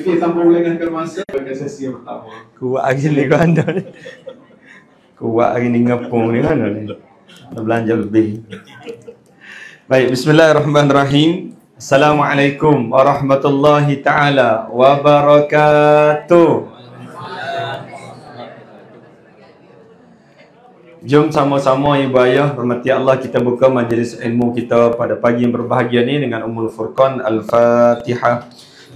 Okey, tanpa melengahkan masa pada sesi yang pertama. Kuat hari ni kau anda ni. Kuat hari ni ngepung ni kan ni. Nak belanja lebih. Baik, bismillahirrahmanirrahim. Assalamualaikum warahmatullahi taala wabarakatuh. Jom sama-sama ibu ayah hormati Allah kita buka majlis ilmu kita pada pagi yang berbahagia ni dengan Ummul Furqan Al-Fatihah.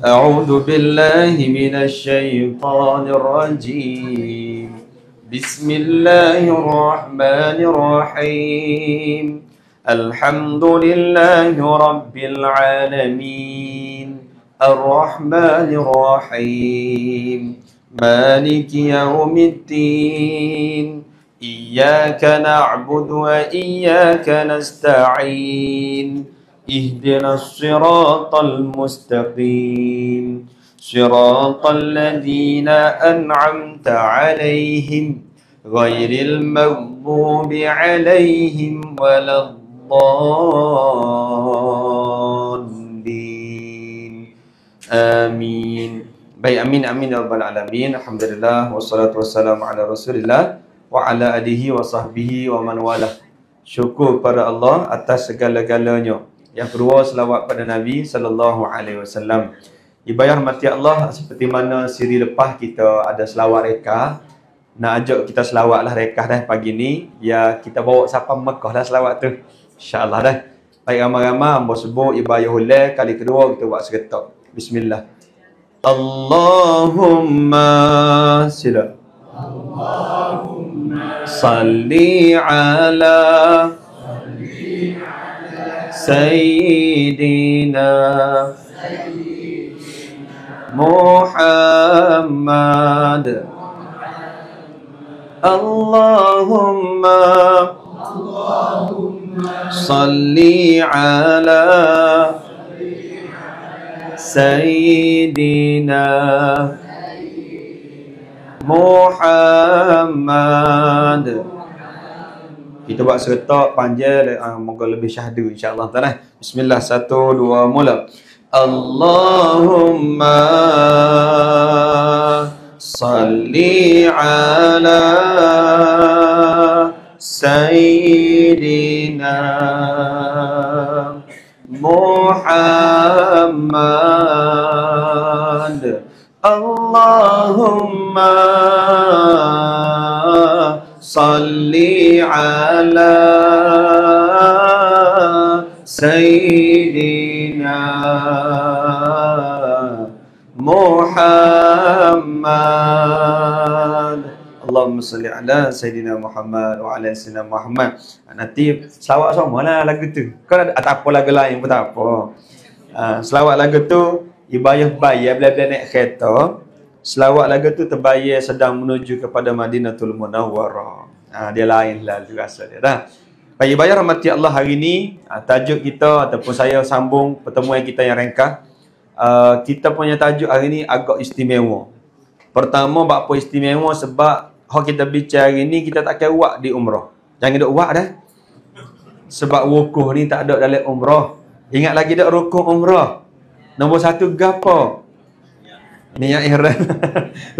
A'udzu billahi minasy syaithanir rajim. Bismillahirrahmanirrahim. Alhamdulillahi rabbil alamin. Ar-Rahmanir Rahim. Maliki yaumiddin. إياك نعبد وإياك نستعين اهدنا الصراط المستقيم صراط الذين أنعمت عليهم غير المغضوب عليهم ولا الضالين آمين. Baik, amin amin ya rabbal alamin. Alhamdulillah wassalatu wassalamu ala Rasulillah wa ala alihi wa sahbihi wa man walah. Syukur pada Allah atas segala-galanya. Yang kedua, selawat pada Nabi sallallahu alaihi wasallam. Ibadah mati Allah, seperti mana siri lepas kita ada selawat rekah. Nak ajak kita selawatlah rekah dah pagi ni. Ya kita bawa sampai Mekah dah selawat tu. Insya-Allah dah. Baik, ramai-ramai hamba sebut ibadah ulai kali kedua kita buat seretak. Bismillah. Allahumma sila. Salli ala Sayyidina Muhammad. Allahumma salli ala Sayyidina Muhammad. Kita buat seretak panjang, moga lebih syahdu insya-Allah taala. Bismillah, 1 2 mula. Allahumma salli ala Sayyidina Muhammad. Allahumma salli ala Sayyidina Muhammad. Allahumma salli ala Sayyidina Muhammad wa ala Sayyidina Muhammad. Nanti selawat samalah lagu tu. Kalau tak apa lagu lain pun tak apa. Selawat lagu tu ibayah bayar bila-bila naik kereta. Selawat lagu tu terbayar sedang menuju kepada Madinatul Munawwarah. Dia lain lah rasa dia dah. Baik, ibayah rahmati Allah, hari ni tajuk kita ataupun saya sambung pertemuan kita yang ringkas. Kita punya tajuk hari ni agak istimewa. Pertama, apa istimewa? Sebab hak kita bicara hari ni kita tak kira wak di umrah. Jangan duk wak dah. Sebab wukuf ni tak ada dalam umrah. Ingat lagi dak rukun umrah. Nombor 1 gapo? Niat ihram.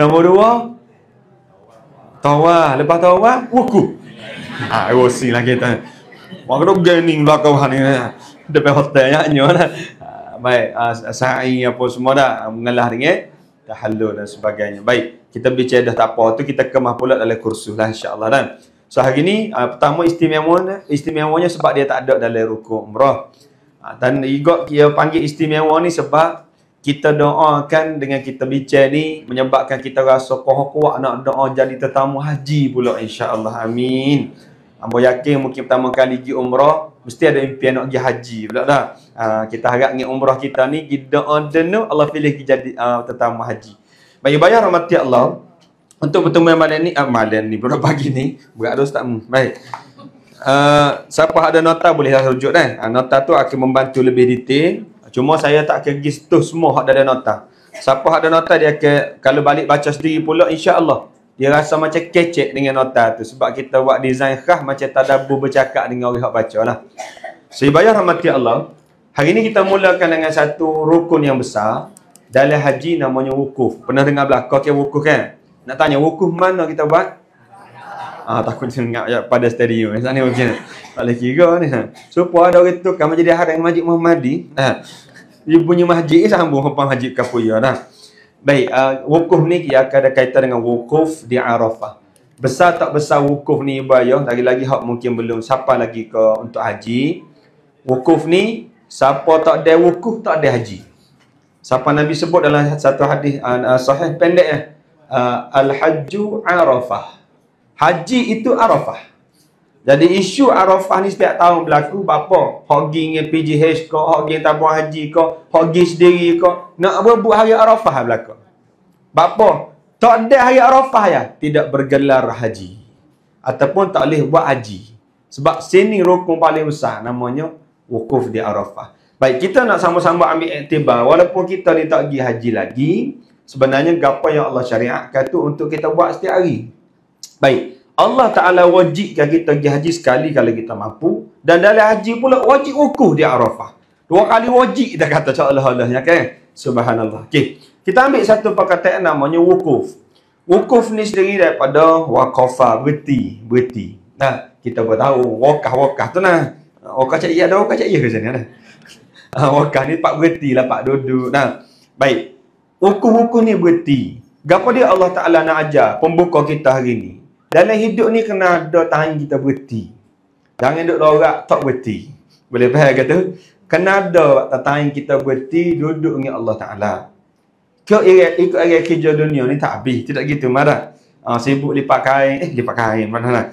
Nombor 2 tawaf. Lepas tawaf wukuf. Rosi lah kita. Wang dok gaining belakang ni. Depan hotelnya dah. Baik, sa'i apa semua dah mengalah dengan tahallul dan sebagainya. Baik, kita bicara dah tak apa tu kita kemah pula dalam kursus lah insya-Allah dan. So hari ni pertama istimewanya sebab dia tak ada dalam rukun umrah. Dan juga dia panggil istimewa ni sebab kita doakan dengan kita bicara ni menyebabkan kita rasa kuat nak doa jadi tetamu haji pula insya-Allah. Amin. Hamba yakin mungkin pertama kali pergi umrah mesti ada impian nak pergi haji pula dah. Kita harap dengan umrah kita ni kita doa denu Allah pilih kita jadi tetamu haji. Baik, bayar rahmati Allah. Untuk pertemuan malam ni pula pagi ni berat dos tak. Baik. Siapa ada nota boleh rujuk dah. Nota tu akan membantu lebih detail. Cuma saya tak akan pergi tu semua hak ada nota. Siapa ada nota dia akan kalau balik baca sendiri pula insya-Allah. Dia rasa macam kecek dengan nota tu sebab kita buat design khas macam tadabbur bercakap dengan orang hak baca lah. Saya bayar rahmati Allah. Hari ni kita mulakan dengan satu rukun yang besar. dalam haji namanya wukuf. Pernah dengar belakang ke wukuf kan? Nak tanya wukuf mana kita buat? Takut dengar ya, pada stadium. Sana macam tak boleh kira ni. Supaya ada orang tu kan jadi haram Masjid Muhammadi. Dia punya masjid sambung hempang masjid Kapuya dah. Baik, wukuf ni ia akan ada kaitan dengan wukuf di Arafah. Besar tak besar wukuf ni ibayah, lagi-lagi hak mungkin belum siapa lagi ke untuk haji. Wukuf ni siapa tak ada wukuf tak ada haji. Siapa Nabi sebut dalam satu hadis sahih pendek al-hajju Arafah. Haji itu Arafah. Jadi isu Arafah ni setiap tahun berlaku apa? Hak pergi dengan PGH ke, hak pergi tabung haji ke, hak pergi sendiri ke, nak buat hari Arafah berlaku. Apa? Tak ada hari Arafah ya, tidak bergelar haji. Ataupun tak boleh buat haji. Sebab sini rukun paling besar namanya wukuf di Arafah. Baik, kita nak sama-sama ambil iktibar walaupun kita ni tak pergi haji lagi, sebenarnya apa yang Allah syariatkan tu untuk kita buat setiap hari. Baik, Allah Ta'ala wajibkan kita pergi haji sekali kalau kita mampu, dan dalam haji pula wajib wukuf di Arafah. 2 kali wajib kita kata Allah kan. Subhanallah. Okey. Kita ambil satu perkataan namanya wukuf. Wukuf ni sendiri daripada waqafa, berhenti. Nah, kita pun tahu wakah tu nah. Wakah cak iya ada wakah cak iya ke sana dah. Wakah ni pak berhenti lah, pak duduk. Nah, baik. Wukuf ni berhenti. Gapo dia Allah Ta'ala nak ajar pembuka kita hari ni? Dalam hidup ni kena ada tahan kita berhenti. Jangan duduk lorak tak berhenti. Boleh faham kata? Kena ada tahan kita berhenti duduk dengan Allah Ta'ala. Kau ikut air kerja dunia ni tak habis. Tidak gitu marah. Sibuk lipat kain mana lah.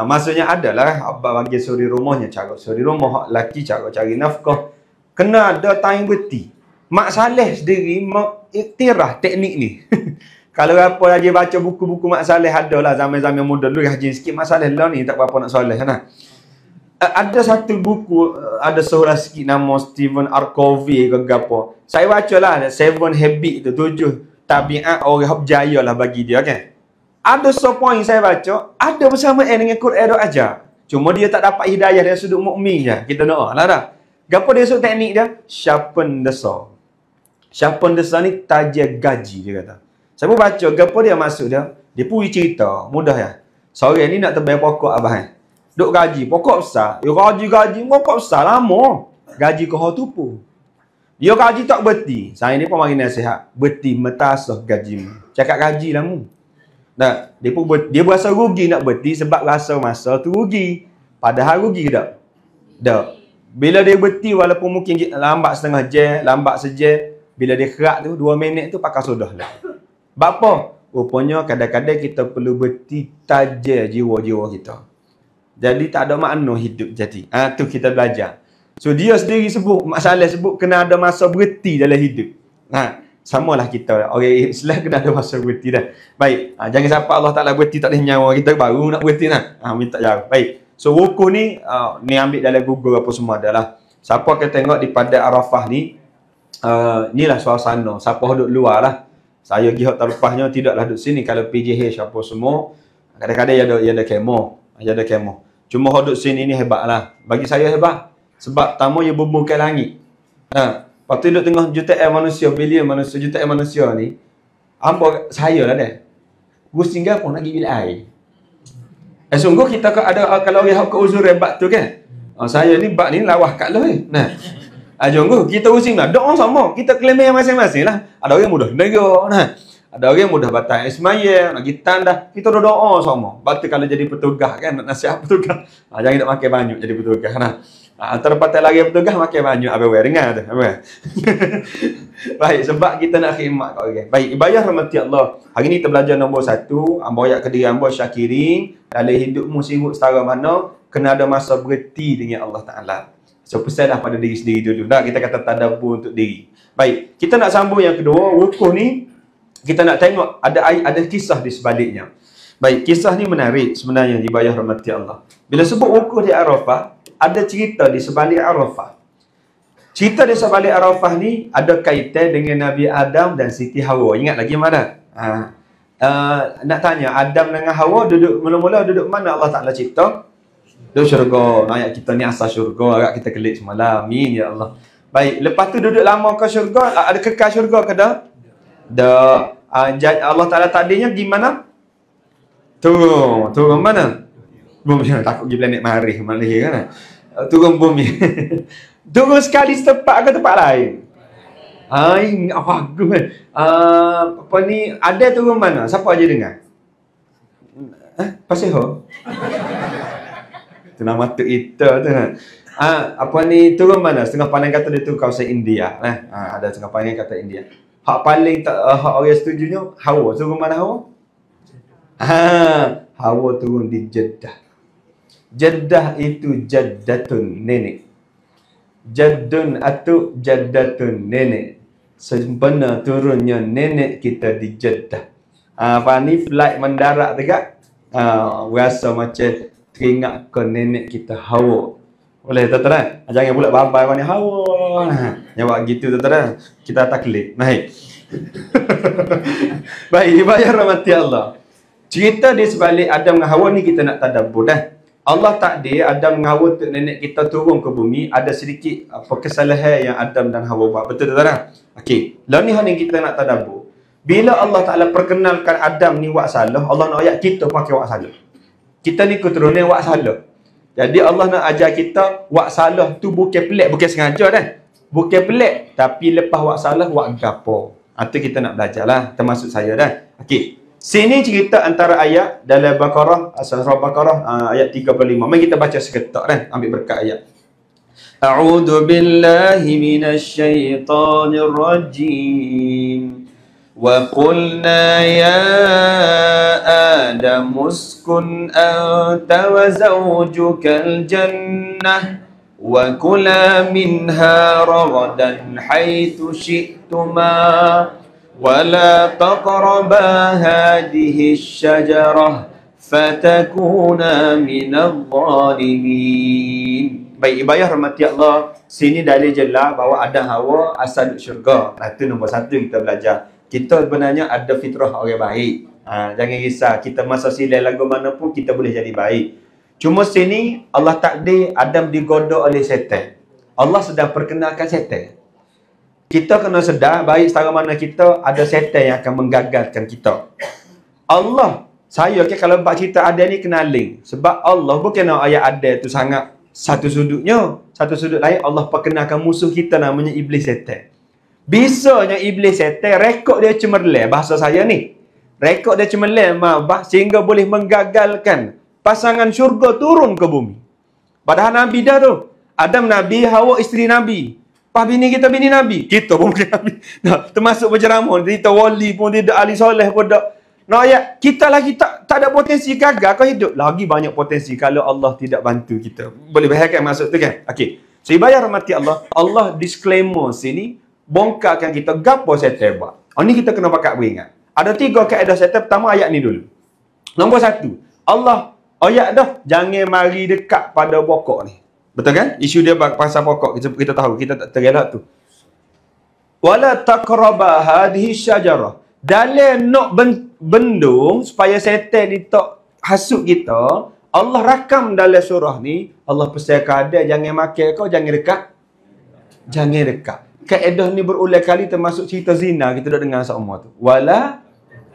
Maksudnya adalah abang bagi suri rumahnya cara suri rumah, hak laki cara cari nafkah. Kena ada time berhenti. Mak Saleh sendiri iktiraf teknik ni. Kalau apa aja baca buku-buku Mak Saleh ada lah zaman-zaman muda dulu rajin sikit. Mak Saleh lah ni tak apa-apa nak soleh kan. Ada satu buku ada seorang sikit nama Stephen R. Covey ke apa. Saya baca lah 7 habit tu, 7 tabiat orang berjaya lah bagi dia kan. Ada sepoint saya baca ada bersamaan dengan Quran ajar. Cuma dia tak dapat hidayah dari sudut mukmin je. Kita doa lah dah. Gapo dia sebut teknik dia? Sharpen the saw. Sharpen the saw ni tajam gaji dia kata. Saya pun baca gapo dia maksud dia. Dia pun cerita mudah ya. Sore ni nak tebang pokok abang. Duk gaji pokok besar. Yo gaji pokok besar lama. Gaji ke hau tupu. Dia gaji tak berhenti. Saya ni pun mari nasihat. Berhenti metasah gajimu. Cakap gaji lah mu. Nah, dia berasa rugi nak berhenti sebab rasa masa tu rugi. Padahal rugi ke tak? Tak. Bila dia berhenti walaupun mungkin lambat setengah jam, lambat sejam, bila dia kerak tu 2 minit tu pakai sudah lah. Bapa? Rupanya kadang-kadang kita perlu berhenti tajam jiwa-jiwa kita. Jadi tak ada makna hidup jadi. Tu kita belajar. So dia sendiri sebut, masalah sebut kena ada masa berhenti dalam hidup. Samalah kita. Orang Islam kena ada masa berhenti dah. Baik. Jangan sampai Allah Ta'ala berhenti tak boleh nyawa kita baru nak berhenti nah. Minta jauh. Baik. So wukuf ni ambil dalam Google apa semua adalah. Siapa akan tengok di pada Arafah ni, inilah suasana. Siapa duduk luar lah. Saya pergi hak terlepasnya tidaklah duduk sini. Kalau PJH apa semua, kadang-kadang ada kemo. Ada kemo. Cuma duduk sini ni hebat lah. Bagi saya hebat. Sebab tamu yang berbuka langit. Lepas tu duduk tengah jutaan manusia, bilion manusia, jutaan manusia ni. Apa saya lah dah. Gus tinggal pun nak pergi bilik air. Sungguh kita ada kalau orang ke uzur bab tu kan. Saya ni bab ni lawah kat lah nah. Sungguh kita using lah. Doa sama. Kita klaim yang masing-masing lah. Ada orang mudah negara nah. Ada orang mudah batal ismayah, nak pergi tandah. Kita doa sama. Batu kalau jadi petugas kan, nak nasihat petugas. Jangan nak makan banyak jadi petugas nah. Terpatai lagi petugas makan banyak apa dengar tu. Baik, sebab kita nak khidmat kat orang. Baik, ibadah rahmati Allah. Hari ni kita belajar nombor 1, hamba ayat ke diri hamba syakirin. Dalam hidupmu sibuk setara mana, kena ada masa berhenti dengan Allah Ta'ala. So, pesanlah pada diri sendiri dulu. Kita kata tadabbur untuk diri. Baik, kita nak sambung yang kedua. Wukuf ni, kita nak tengok ada kisah di sebaliknya. Baik, kisah ni menarik sebenarnya di ibadah rahmati Allah. Bila sebut wukuf di Arafah, ada cerita di sebalik Arafah. Cerita di sebalik Arafah ni ada kaitan dengan Nabi Adam dan Siti Hawa. Ingat lagi mana? Nak tanya, Adam dengan Hawa duduk mula-mula duduk mana Allah Ta'ala cipta? Duduk syurga. Ayat kita ni asal syurga. Agak kita kelik semalam. Amin ya Allah. Baik, lepas tu duduk lama ke syurga, ada kekal syurga ke dah? Dah. Allah Ta'ala takdirnya gimana? Turun mana? Bumi. Takut pergi planet Marikh kan? Turun bumi. Turun sekali setempat ke tempat lain? Bagus kan? Apa ni? Ada turun mana? Siapa aja dengar? Pasiho? Itu nama tu kita tu kan? Apa ni? Turun mana? Setengah pandang kata dia tu kawasan India. Ada setengah pandang kata India. Hak paling hak orang setujunya Hawa. Turun mana Hawa? Hawa turun di Jeddah. Jeddah itu jaddatun, nenek. Jaddun atau jaddatun, nenek. Sempena turunnya nenek kita di Jeddah. Apa ni flight mendarat dekat? Rasa macam teringat ke nenek kita Hawa. Boleh tuan-tuan? Jangan pula babai mana Hawa. Jawab gitu tuan-tuan. Kita taklid. Baik. Baik, ibadah rahmati Allah. Cerita di sebalik Adam dengan Hawa ni kita nak tadabbur dah. Allah takdir Adam dengan Hawa nenek kita turun ke bumi, ada sedikit kesalahan yang Adam dan Hawa buat. Betul tuan-tuan? Okey. Lalu ni kita nak tadabbur. Bila Allah Taala perkenalkan Adam ni buat salah, Allah nak ayat kita pakai buat salah. Kita ni keturunan buat salah. Jadi Allah nak ajar kita buat salah tu bukan pelik, bukan sengaja dah. Bukan pelik, tapi lepas buat salah buat gapo. Itu kita nak belajarlah, termasuk saya dah. Okey. Sini cerita antara ayat dalam Baqarah, surah Baqarah ayat 35. Mari kita baca seketak dah, ambil berkat ayat. A'udzu billahi minasy syaithanir rajim. وَقُلْنَا يَا آدَمُ اسْكُنْ أَنْتَ وَزَوْجُكَ الْجَنَّةَ وَكُلَا مِنْهَا رَغَدًا حَيْثُ شِئْتُمَا وَلَا تَقْرَبَا هَذِهِ الشَّجَرَةَ فَتَكُونَا مِنَ الظَّالِمِينَ. Baik, ibadah rahmati Allah. Sini dalil jelas bahawa Adam Hawa asal syurga. Itu nombor satu kita belajar. Kita sebenarnya ada fitrah orang baik. Jangan risau. Kita masa silai lagu mana pun kita boleh jadi baik. Cuma sini Allah takdir Adam digodok oleh syaitan. Allah sedang perkenalkan syaitan. Kita kena sedar baik setara mana kita ada syaitan yang akan menggagalkan kita. Allah, saya kalau buat cerita ada ni kena link. Sebab Allah bukan nak ayat ada tu sangat satu sudutnya. Satu sudut lain Allah perkenalkan musuh kita namanya iblis syaitan. Bisanya iblis syaitan rekod dia cemerlang, bahasa saya ni. Rekod dia cemerlang sehingga boleh menggagalkan pasangan syurga turun ke bumi. Padahal Nabi dah tu. Adam Nabi, Hawa isteri Nabi. Pas bini kita bini Nabi. Kita pun bukan Nabi. Termasuk penceramah. Kita wali pun tidak, ahli soleh pun tak. Ya, kita lagi tak ada potensi gagal kau hidup. Lagi banyak potensi kalau Allah tidak bantu kita. Boleh bayangkan maksud tu kan? Okey. So, ibadah rahmati Allah. Allah disclaimer sini. Bongkarkan kita gapo syaitan buat. Ni kita kena pakat beringat. Ada 3 kaedah syaitan. Pertama ayat ni dulu. Nombor 1. Allah ayat dah jangan mari dekat pada pokok ni. Betul kan? Isu dia pasal pokok. Kita tahu. Kita tak tergelak tu. Wala taqraba hadhihi syajarah. Dalam nak bendung supaya syaitan ni tak hasut kita, Allah rakam dalam surah ni. Allah pesan keadaan jangan makan kau, jangan dekat. Jangan dekat. Kaedah ni berulang kali termasuk cerita zina kita dah dengar sama tu. Wala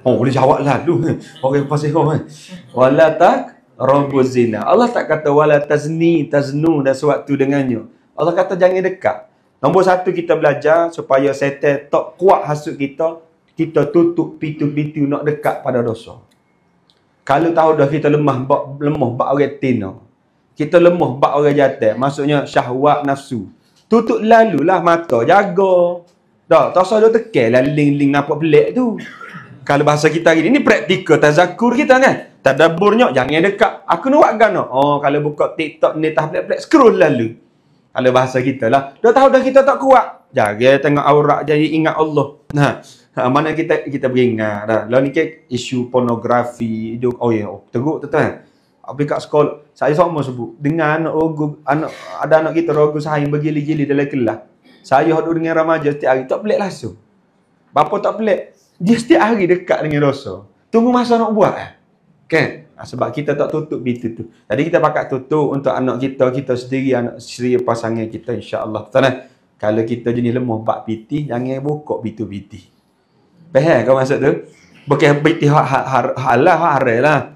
boleh jawab lalu. Orang pasal kau kan. Wala taqrabu zina. Allah tak kata wala taznu dan sewaktu dengannya. Allah kata jangan dekat. Nombor 1 kita belajar supaya syaitan tak kuat hasut kita, kita tutup pintu-pintu nak dekat pada dosa. Kalau tahu dah kita lemah bak orang tina. Kita lemah bak orang jatuh. Maksudnya syahwat nafsu. Tutup lalulah mata, jaga. Dah, tak usah duk tekan lah link-link nampak pelik tu. Kalau bahasa kita hari ni praktikal tazakur kita kan. Tadabburnya jangan dekat. Aku nak buat gana. Kalau buka TikTok ni tak pelik-pelik, scroll lalu. Kalau bahasa kita lah. Dah tahu dah kita tak kuat. Jaga tengok aurat jadi ingat Allah. Mana kita beringat dah. Lalu ni ke isu pornografi, teruk tu kan. Habis kat sekolah, saya sama sebut. Dengan ada anak kita rogu sahing bergili-gili dalam kelas. Saya hidup dengan remaja setiap hari. Tak pelik langsung. Bapa tak pelik. Dia setiap hari dekat dengan dosa. Tunggu masa nak buat. Kan? Sebab kita tak tutup pintu tu. Jadi kita pakat tutup untuk anak kita sendiri, anak isteri, pasangan kita insya-Allah. Kalau kita jenis lemah bak piti, jangan buka pintu piti. Faham kau maksud tu? Bukan piti halal haram lah.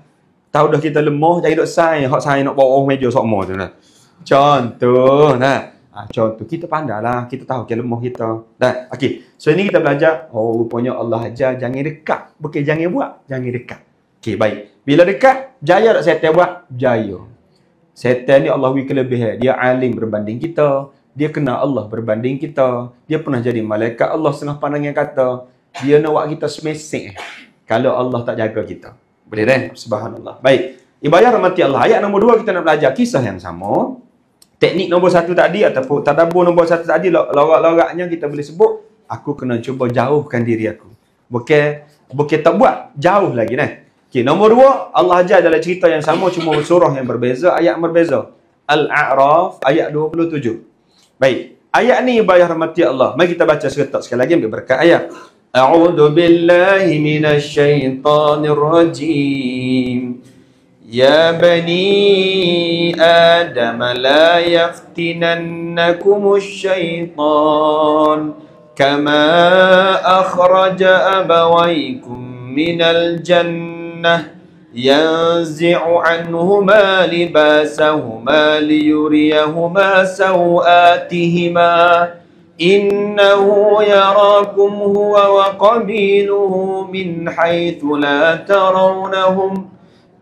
Tahu dah kita lemah, jangan duk sai, hak sai nak bawa meja sokmo tu nah. Contoh, nah. Contoh kita pandailah, kita tahu ke lemah kita. Dah, okey. So ini kita belajar, oh rupanya Allah ajar jangan dekat. Bukan jangan buat, jangan dekat. Okey, baik. Bila dekat, jaya tak setan buat? Jaya. Setan ni Allah beri kelebihan. Dia alim berbanding kita. Dia kenal Allah berbanding kita. Dia pernah jadi malaikat Allah setengah pandangan kata. Dia nak buat kita semesek kalau Allah tak jaga kita. Boleh dah? Subhanallah. Baik. Ibadah rahmati Allah. Ayat nombor 2 kita nak belajar kisah yang sama. Teknik nombor 1 tadi ataupun tadabbur nombor 1 tadi, lorak-loraknya kita boleh sebut, aku kena cuba jauhkan diri aku. Bukan tak buat, jauh lagi nah. Okey, nombor 2, Allah ajar dalam cerita yang sama cuma surah yang berbeza, ayat yang berbeza. Al-A'raf ayat 27. Baik, ayat ni ibadah rahmati Allah. Mari kita baca serentak sekali lagi ambil berkat ayat. A'udzu billahi minasy syaithanir rajim. Ya bani Adam la yaftinannakumus syaitan kama akhraja abawaykum minal jannah ينزع عنهما لباسهما ليريهما سوآتهما إنه يراكم هو وقبيله من حيث لا ترونهم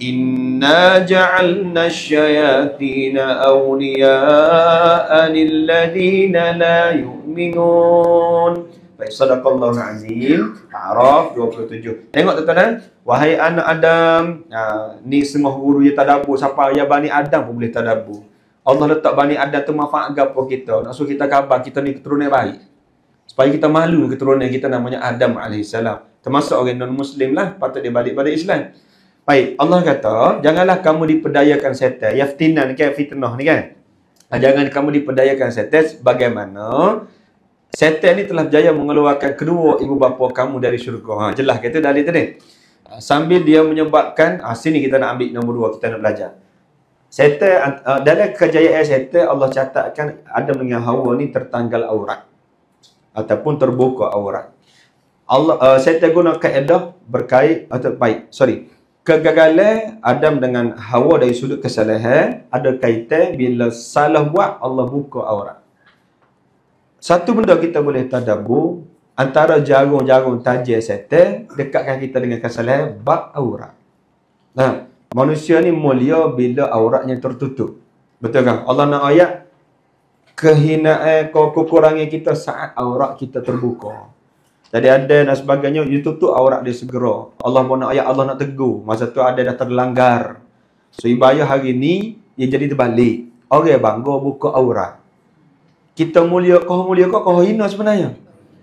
إنا جعلنا الشياطين أولياء للذين لا يؤمنون. Baik, sadaqallahul azim. A'raf 27. Tengok tuan-tuan, wahai anak Adam, ni semua guru yang tadabbur, siapa ya Bani Adam pun boleh tadabbur. Allah letak Bani Adam tu manfaat gapo kita, nak suruh kita khabar kita ni keturunan baik. Supaya kita malu keturunan kita namanya Adam alaihissalam. Termasuk orang non muslim lah, patut dia balik pada Islam. Baik, Allah kata, janganlah kamu diperdayakan setan. Yaftinan kan, fitnah ni kan. Jangan kamu diperdayakan setan bagaimana setan ni telah berjaya mengeluarkan kedua ibu bapa kamu dari syurga. Jelas kata dalil tadi. Sambil dia menyebabkan, sini kita nak ambil nombor 2, kita nak belajar. Setan, dalam kejayaan setan, Allah catatkan Adam dengan Hawa ni tertanggal aurat. Ataupun terbuka aurat. Setan guna kaedah berkait, atau baik, kegagalan Adam dengan Hawa dari sudut kesalahan ada kaitan bila salah buat Allah buka aurat. Satu benda kita boleh tadabbur, antara jarum-jarum tajam setan dekatkan kita dengan kesalahan bab aurat. Nah, manusia ni mulia bila auratnya tertutup. Betul kan? Allah nak ayat kehinaan kekurangan kita saat aurat kita terbuka. Jadi ada dan sebagainya, you tutup aurat dia segera. Allah pun nak ayat, Allah nak tegur. Masa tu ada dah terlanggar. So ibadah hari ni dia jadi terbalik. Orang bangga buka aurat. Kita mulia kau hina sebenarnya.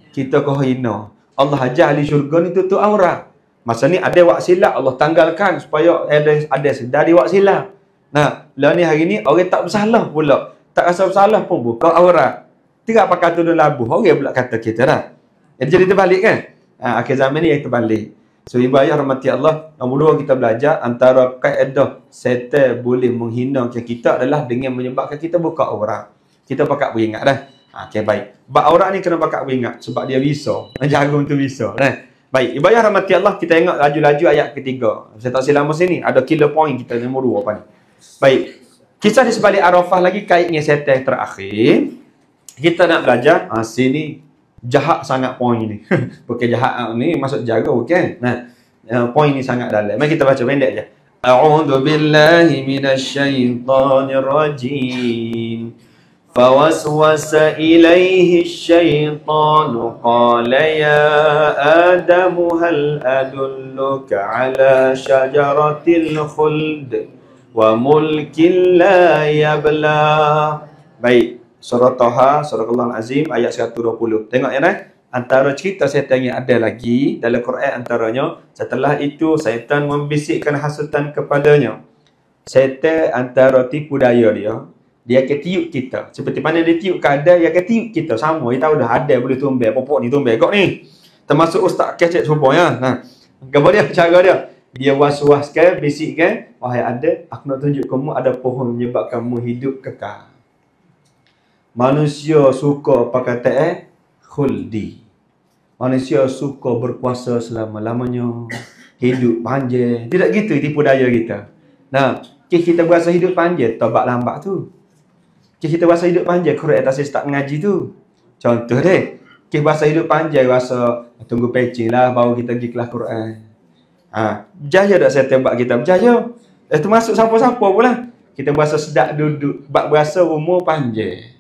Kita kau hina. Allah ajar ahli syurga ni tutup aurat. Masa ni ada wak silap, Allah tanggalkan supaya ada sedar di wak silap. Nah, lah ni hari ni orang tak bersalah pula. Tak rasa bersalah pun buka aurat. Tidak pakai tudung labuh. Orang pula kata kita dah. Jadi terbalik kan? Akhir zaman ni yang terbalik. So ibadah rahmati Allah, nombor 2 kita belajar antara kaedah setan boleh menghinakan kita adalah dengan menyebabkan kita buka aurat. Kita pakat beringat dah. Okey, baik. Bab aurat ni kena pakat beringat sebab dia bisa. Jarum tu bisa. Baik, ibadah rahmati Allah, kita tengok laju-laju ayat ketiga. Saya tak silap masa ni, ada killer point kita nombor 2 apa ni. Baik. Kisah di sebalik Arafah lagi kait dengan setan terakhir. Kita nak belajar, sini jahat sangat point ni. Bukan jahat ni maksud jaga bukan. Nah, point ni sangat dalam. Mari kita baca pendek je. A'udzu billahi minasyaitonir rajim. فوسوس إليه الشيطان قال يا آدم هل أدلك على شجرة الخلد وملك لا يبلى. Baik, surah Taha, surah Allah Azim ayat 120. Tengok ya, antara cerita syaitan yang ada lagi dalam Quran antaranya, setelah itu syaitan membisikkan hasutan kepadanya. Syaitan antara tipu daya dia akan tiup kita. Seperti mana dia tiup kadar, dia akan tiup kita. Sama, dia tahu dah ada boleh tumbel. Pokok ni tumbel kok ni. Termasuk Ustaz kecek serupa ya. Nah, apa dia cara dia? Dia was-waskan, bisikkan, wahai ada, aku nak tunjuk kamu ada pohon menyebabkan kamu hidup kekal. Manusia suka apa kata khuldi. Manusia suka berkuasa selama-lamanya. Hidup panjang. Tidak gitu tipu daya kita. Nah, kita berasa hidup panjang, tobat lambat tu. Kita berasa hidup panjang, Quran atas start mengaji tu. Contoh deh. Kita berasa hidup panjang, rasa tunggu pecing lah, baru kita pergi kelas Quran. Berjaya tak saya tembak kita? Berjaya. Itu masuk siapa-siapa pula. Kita berasa sedap duduk. Berasa umur panjang.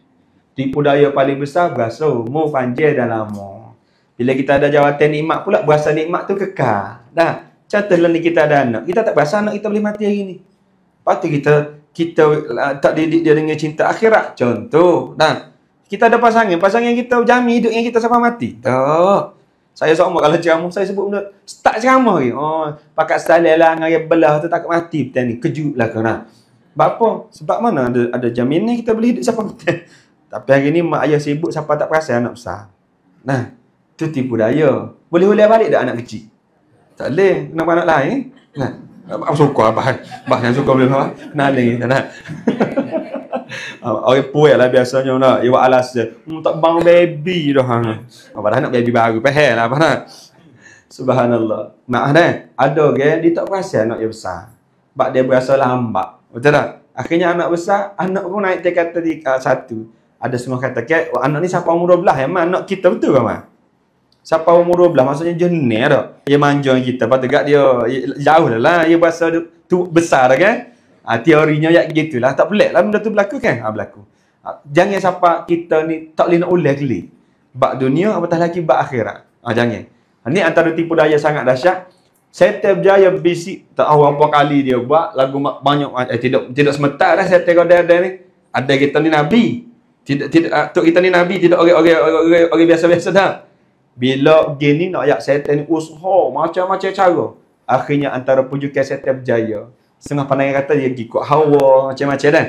Tipu daya paling besar, berasa umur panjang dan lama. Bila kita ada jawatan nikmat pula, berasa nikmat tu kekal. Dah. Contohlah ni kita ada anak. Kita tak berasa anak kita boleh mati hari ni. Lepas tu kita tak didik dia dengan cinta akhirat. Contoh. Dah. Kita ada pasangan. Pasangan kita jamin hidupnya kita sampai mati. Tak. Saya sama kalau ceramah, saya sebut benda. Start ceramah lagi. Oh, pakat salih lah dengan belah tu takut mati. Betul ni. Kejut lah kau nak. Sebab apa? Sebab mana ada jaminan kita boleh hidup sampai mati. Tapi hari ni mak ayah sibuk siapa tak perasan anak besar. Nah. Tu tipu daya. Boleh ulang balik tak anak kecil? Tak boleh. Kenapa anak lain? Nah, aku suka abah. Abah yang suka boleh apa? Kenalin tak nak. Orang puai lah biasanya nak. Iwak alas je. Tak bang baby dah. Padahal nak baby baru. Pahal lah apa nak. Subhanallah. Maaf dah. Ada orang dia tak perasan anak yang besar. Sebab dia berasa lambat. Betul tak? Akhirnya anak besar, anak pun naik kata satu. Ada semua kata, anak ni siapa umur 12 ya? Anak kita betul ke mah? Siapa umur 12 maksudnya jenis dah. Dia manja kita. Lepas tu dia jauh dah lah. Dia berasa tu besar dah kan. Teorinya ya gitulah. Tak pelik lah benda tu berlaku kan. Berlaku. Jangan siapa kita ni tak boleh nak ulang kali. Bak dunia apatah lagi bak akhirat. Jangan. Ni antara tipu daya sangat dahsyat. Setan berjaya bisik. Tak tahu apa kali dia buat. Lagu banyak. Tidak sementara dah setan kau ni. Ada kita ni Nabi. Tidak kita ni Nabi. Tidak orang biasa-biasa dah. Bila gini nak ayat setan ni usaha macam-macam cara. Akhirnya antara pujukan setan berjaya. Setengah pandangan kata dia ikut hawa macam-macam dah.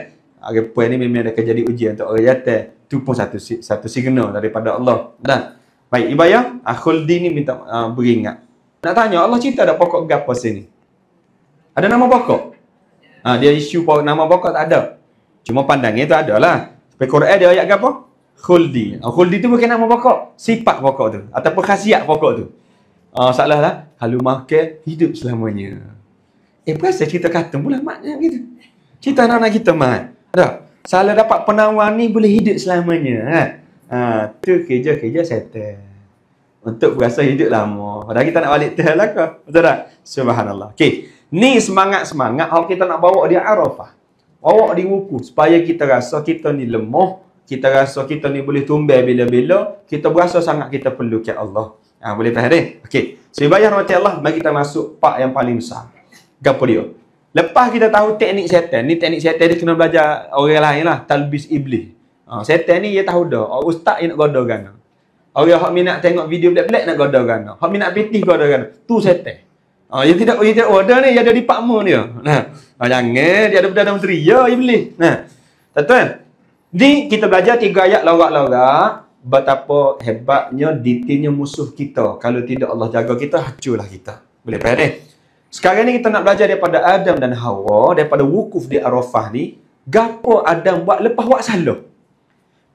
Poin ni memang akan jadi ujian untuk orang jatuh. Itu pun satu signal daripada Allah. Dan baik ibayah, khuldi ni minta beringat. Nak tanya Allah cerita ada pokok gapo sini? Ada nama pokok? Dia isu nama pokok tak ada. Cuma pandangnya tu ada lah. Tapi Quran dia ayat gapo? Khuldi. Khuldi tu bukan nama pokok. Sifat pokok tu. Ataupun khasiat pokok tu. Salah lah. Kalau makan, hidup selamanya. Pasal cerita kata pula maknya gitu. Cerita anak-anak kita mat. Ada. Salah dapat penawar ni boleh hidup selamanya. Tu kerja-kerja setan. Untuk berasa hidup lama. Padahal kita nak balik tel lah ke? Betul tak? Subhanallah. Okey. Ni semangat-semangat kalau kita nak bawa dia Arafah. Bawa di wuku. Supaya kita rasa kita ni lemah. Kita rasa kita ni boleh tumbuh bila-bila. Kita berasa sangat kita perlu ke Allah. Boleh faham deh? Okey. So, ibayah rahmati Allah, mari kita masuk part yang paling besar. Gapo dia? Lepas kita tahu teknik setan. Ni teknik setan dia kena belajar orang lain lah. Talbis iblis. Setan ni dia tahu dah. Ustaz dia nak godakan. Orang yang minat tengok video black-black nak godakan. Hak minat pitih godakan. Tu setan. Dia tidak order ni, dia ada di pakmu dia. Nah, jangan dia ada Perdana Menteri. Ya, iblis. Nah. Tuan-tuan, ni kita belajar 3 ayat lorak-lorak betapa hebatnya detailnya musuh kita. Kalau tidak Allah jaga kita, hancurlah kita. Boleh faham ni? Sekarang ni kita nak belajar daripada Adam dan Hawa, daripada wukuf di Arafah ni, gapo Adam buat lepas buat salah.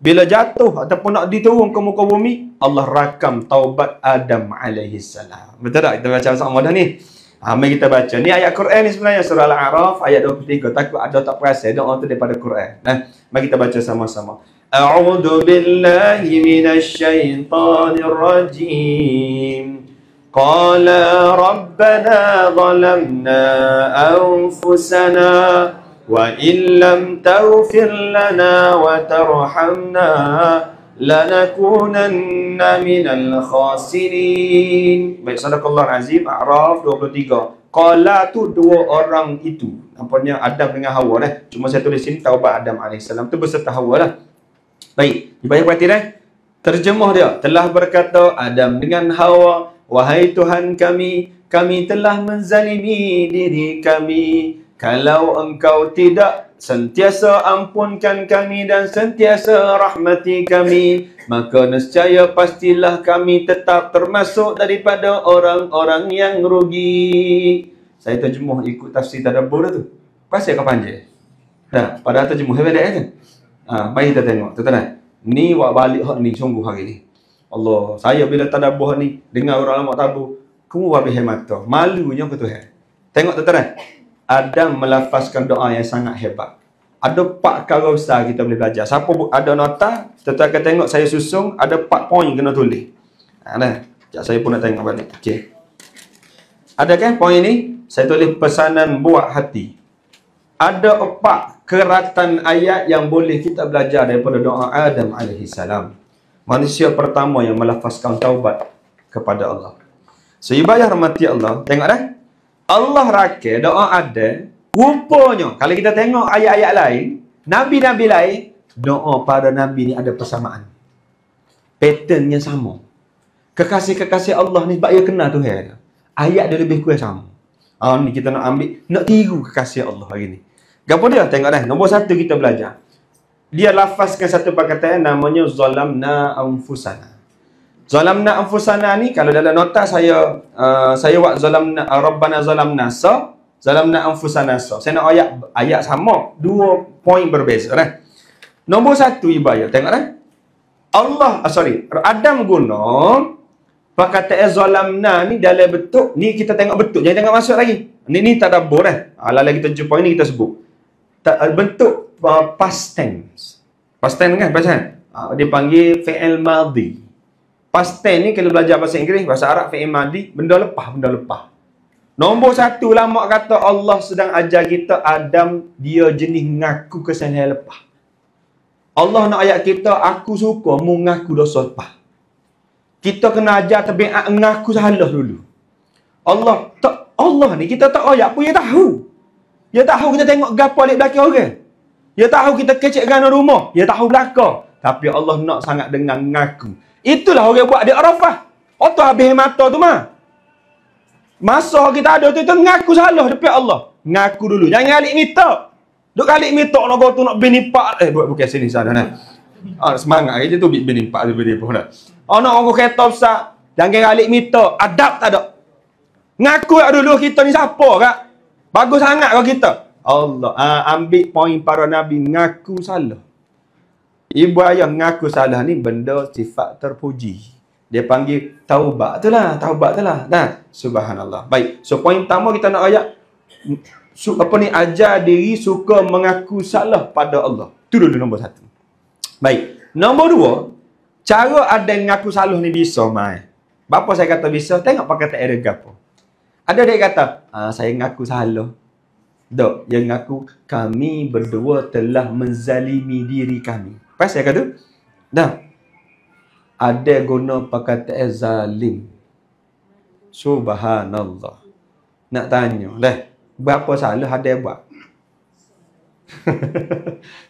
Bila jatuh ataupun nak diturun ke muka bumi, Allah rakam taubat Adam alaihissalam. Betul tak? Kita baca sama dah ni. Mari kita baca. Ni ayat Quran ni sebenarnya surah Al-A'raf ayat 23. Takut ada tak perasan doa tu daripada Quran. Mari kita baca sama-sama. A'udzu billahi minasyaitonir rajim. Qala rabbana zalamna anfusana wa in lam taghfir lana wa tarhamna lanakunanna minal khasirin. Baik, sadaqallahu azim. A'raf 23. Qala tu dua orang itu. Nampaknya Adam dengan Hawa dah. Cuma saya tulis sini taubat Adam alaihissalam tu beserta Hawa lah. Baik, ibadah perhati dah. Terjemah dia, telah berkata Adam dengan Hawa, wahai Tuhan kami telah menzalimi diri kami. Kalau engkau tidak sentiasa ampunkan kami dan sentiasa rahmati kami, maka nescaya pastilah kami tetap termasuk daripada orang-orang yang rugi. Saya terjemuh ikut tafsir tadabbur tu. Pasal kau panjang? Dah, pada terjemuh hebat kan? Mari kita tengok, tuan-tuan. Ni wak balik hak ni sungguh hari ni. Allah, saya bila tadabbur ni dengar orang lama tabu, kamu habis mata. Malunya ke Tuhan. Tengok tuan-tuan. Adam melafazkan doa yang sangat hebat. Ada 4 perkara besar kita boleh belajar. Siapa ada nota, tuan-tuan akan tengok saya susung, ada 4 poin kena tulis. Nah, sekejap saya pun nak tengok balik. Okey. Ada kan poin ni? Saya tulis pesanan buat hati. Ada 4 keratan ayat yang boleh kita belajar daripada doa Adam AS. Manusia pertama yang melafazkan taubat kepada Allah. So, ibadah rahmati Allah. Tengok dah. Allah rakir doa ada. Rupanya, kalau kita tengok ayat-ayat lain, Nabi-Nabi lain, doa pada Nabi ni ada persamaan. Patternnya sama. Kekasih-kekasih Allah ni sebab dia kenal Tuhan. Ayat dia lebih kurang sama. Ni kita nak ambil, nak tiru kekasih Allah hari ni. Gapo dia? Tengok dah. Nombor 1 kita belajar. Dia lafazkan satu perkataan namanya zalamna anfusana. Zalamna anfusana ni kalau dalam nota saya buat zalamna rabbana zalamna zalamna anfusana saya nak ayat sama, 2 poin berbeza dah. Nombor 1 ibadah. Tengok dah. Adam guna perkataan zalamna ni dalam bentuk ni, kita tengok bentuk. Jangan tengok masuk lagi. Ni tadabbur dah. Lagi kita jumpa ini kita sebut. Bentuk past tense. Past tense kan bahasa? Dia panggil fi'il madhi. Past tense ni kalau belajar bahasa Inggeris, bahasa Arab fi'il madhi, benda lepas. Nombor 1 lama kata Allah sedang ajar kita Adam dia jenis ngaku kesalahan lepas. Allah nak ayat kita, aku suka mengaku dosa lepas. Kita kena ajar tabiat mengaku salah dulu. Allah ni kita tak ayat pun dia tahu. Dia tahu kita tengok gapo alik belakang orang. Dia tahu kita kecek gana rumah. Dia tahu belakang. Tapi Allah nak sangat dengan ngaku. Itulah orang buat di Arafah. Otak habis mata tu mah. Masa kita ada tu ngaku salah depan Allah. Ngaku dulu. Jangan alik minta. Duk alik minta nak kau tu nak binipak. Bukan sini sana nah. Semangat aja tu binipak tu pun dah. Nak orang kereta besar. Jangan alik minta. Adab tak ada. Ngaku dulu kita ni siapa kak? Bagus sangat kau kita. Allah ambil poin para nabi ngaku salah. Ibu ayah ngaku salah ni benda sifat terpuji. Dia panggil taubat tu lah. Nah, subhanallah. Baik. So poin pertama kita nak ayat ajar diri suka mengaku salah pada Allah. Itu dulu nombor 1. Baik. Nombor 2, cara ada ngaku salah ni bisa mai. Bapa saya kata bisa, tengok pakai tak ada gapo. Ada dia kata, saya ngaku salah. Dok, yang ngaku kami berdua telah menzalimi diri kami. Pas saya kata, dah. Ada guna perkataan zalim. Subhanallah. Nak tanya, berapa salah ada buat?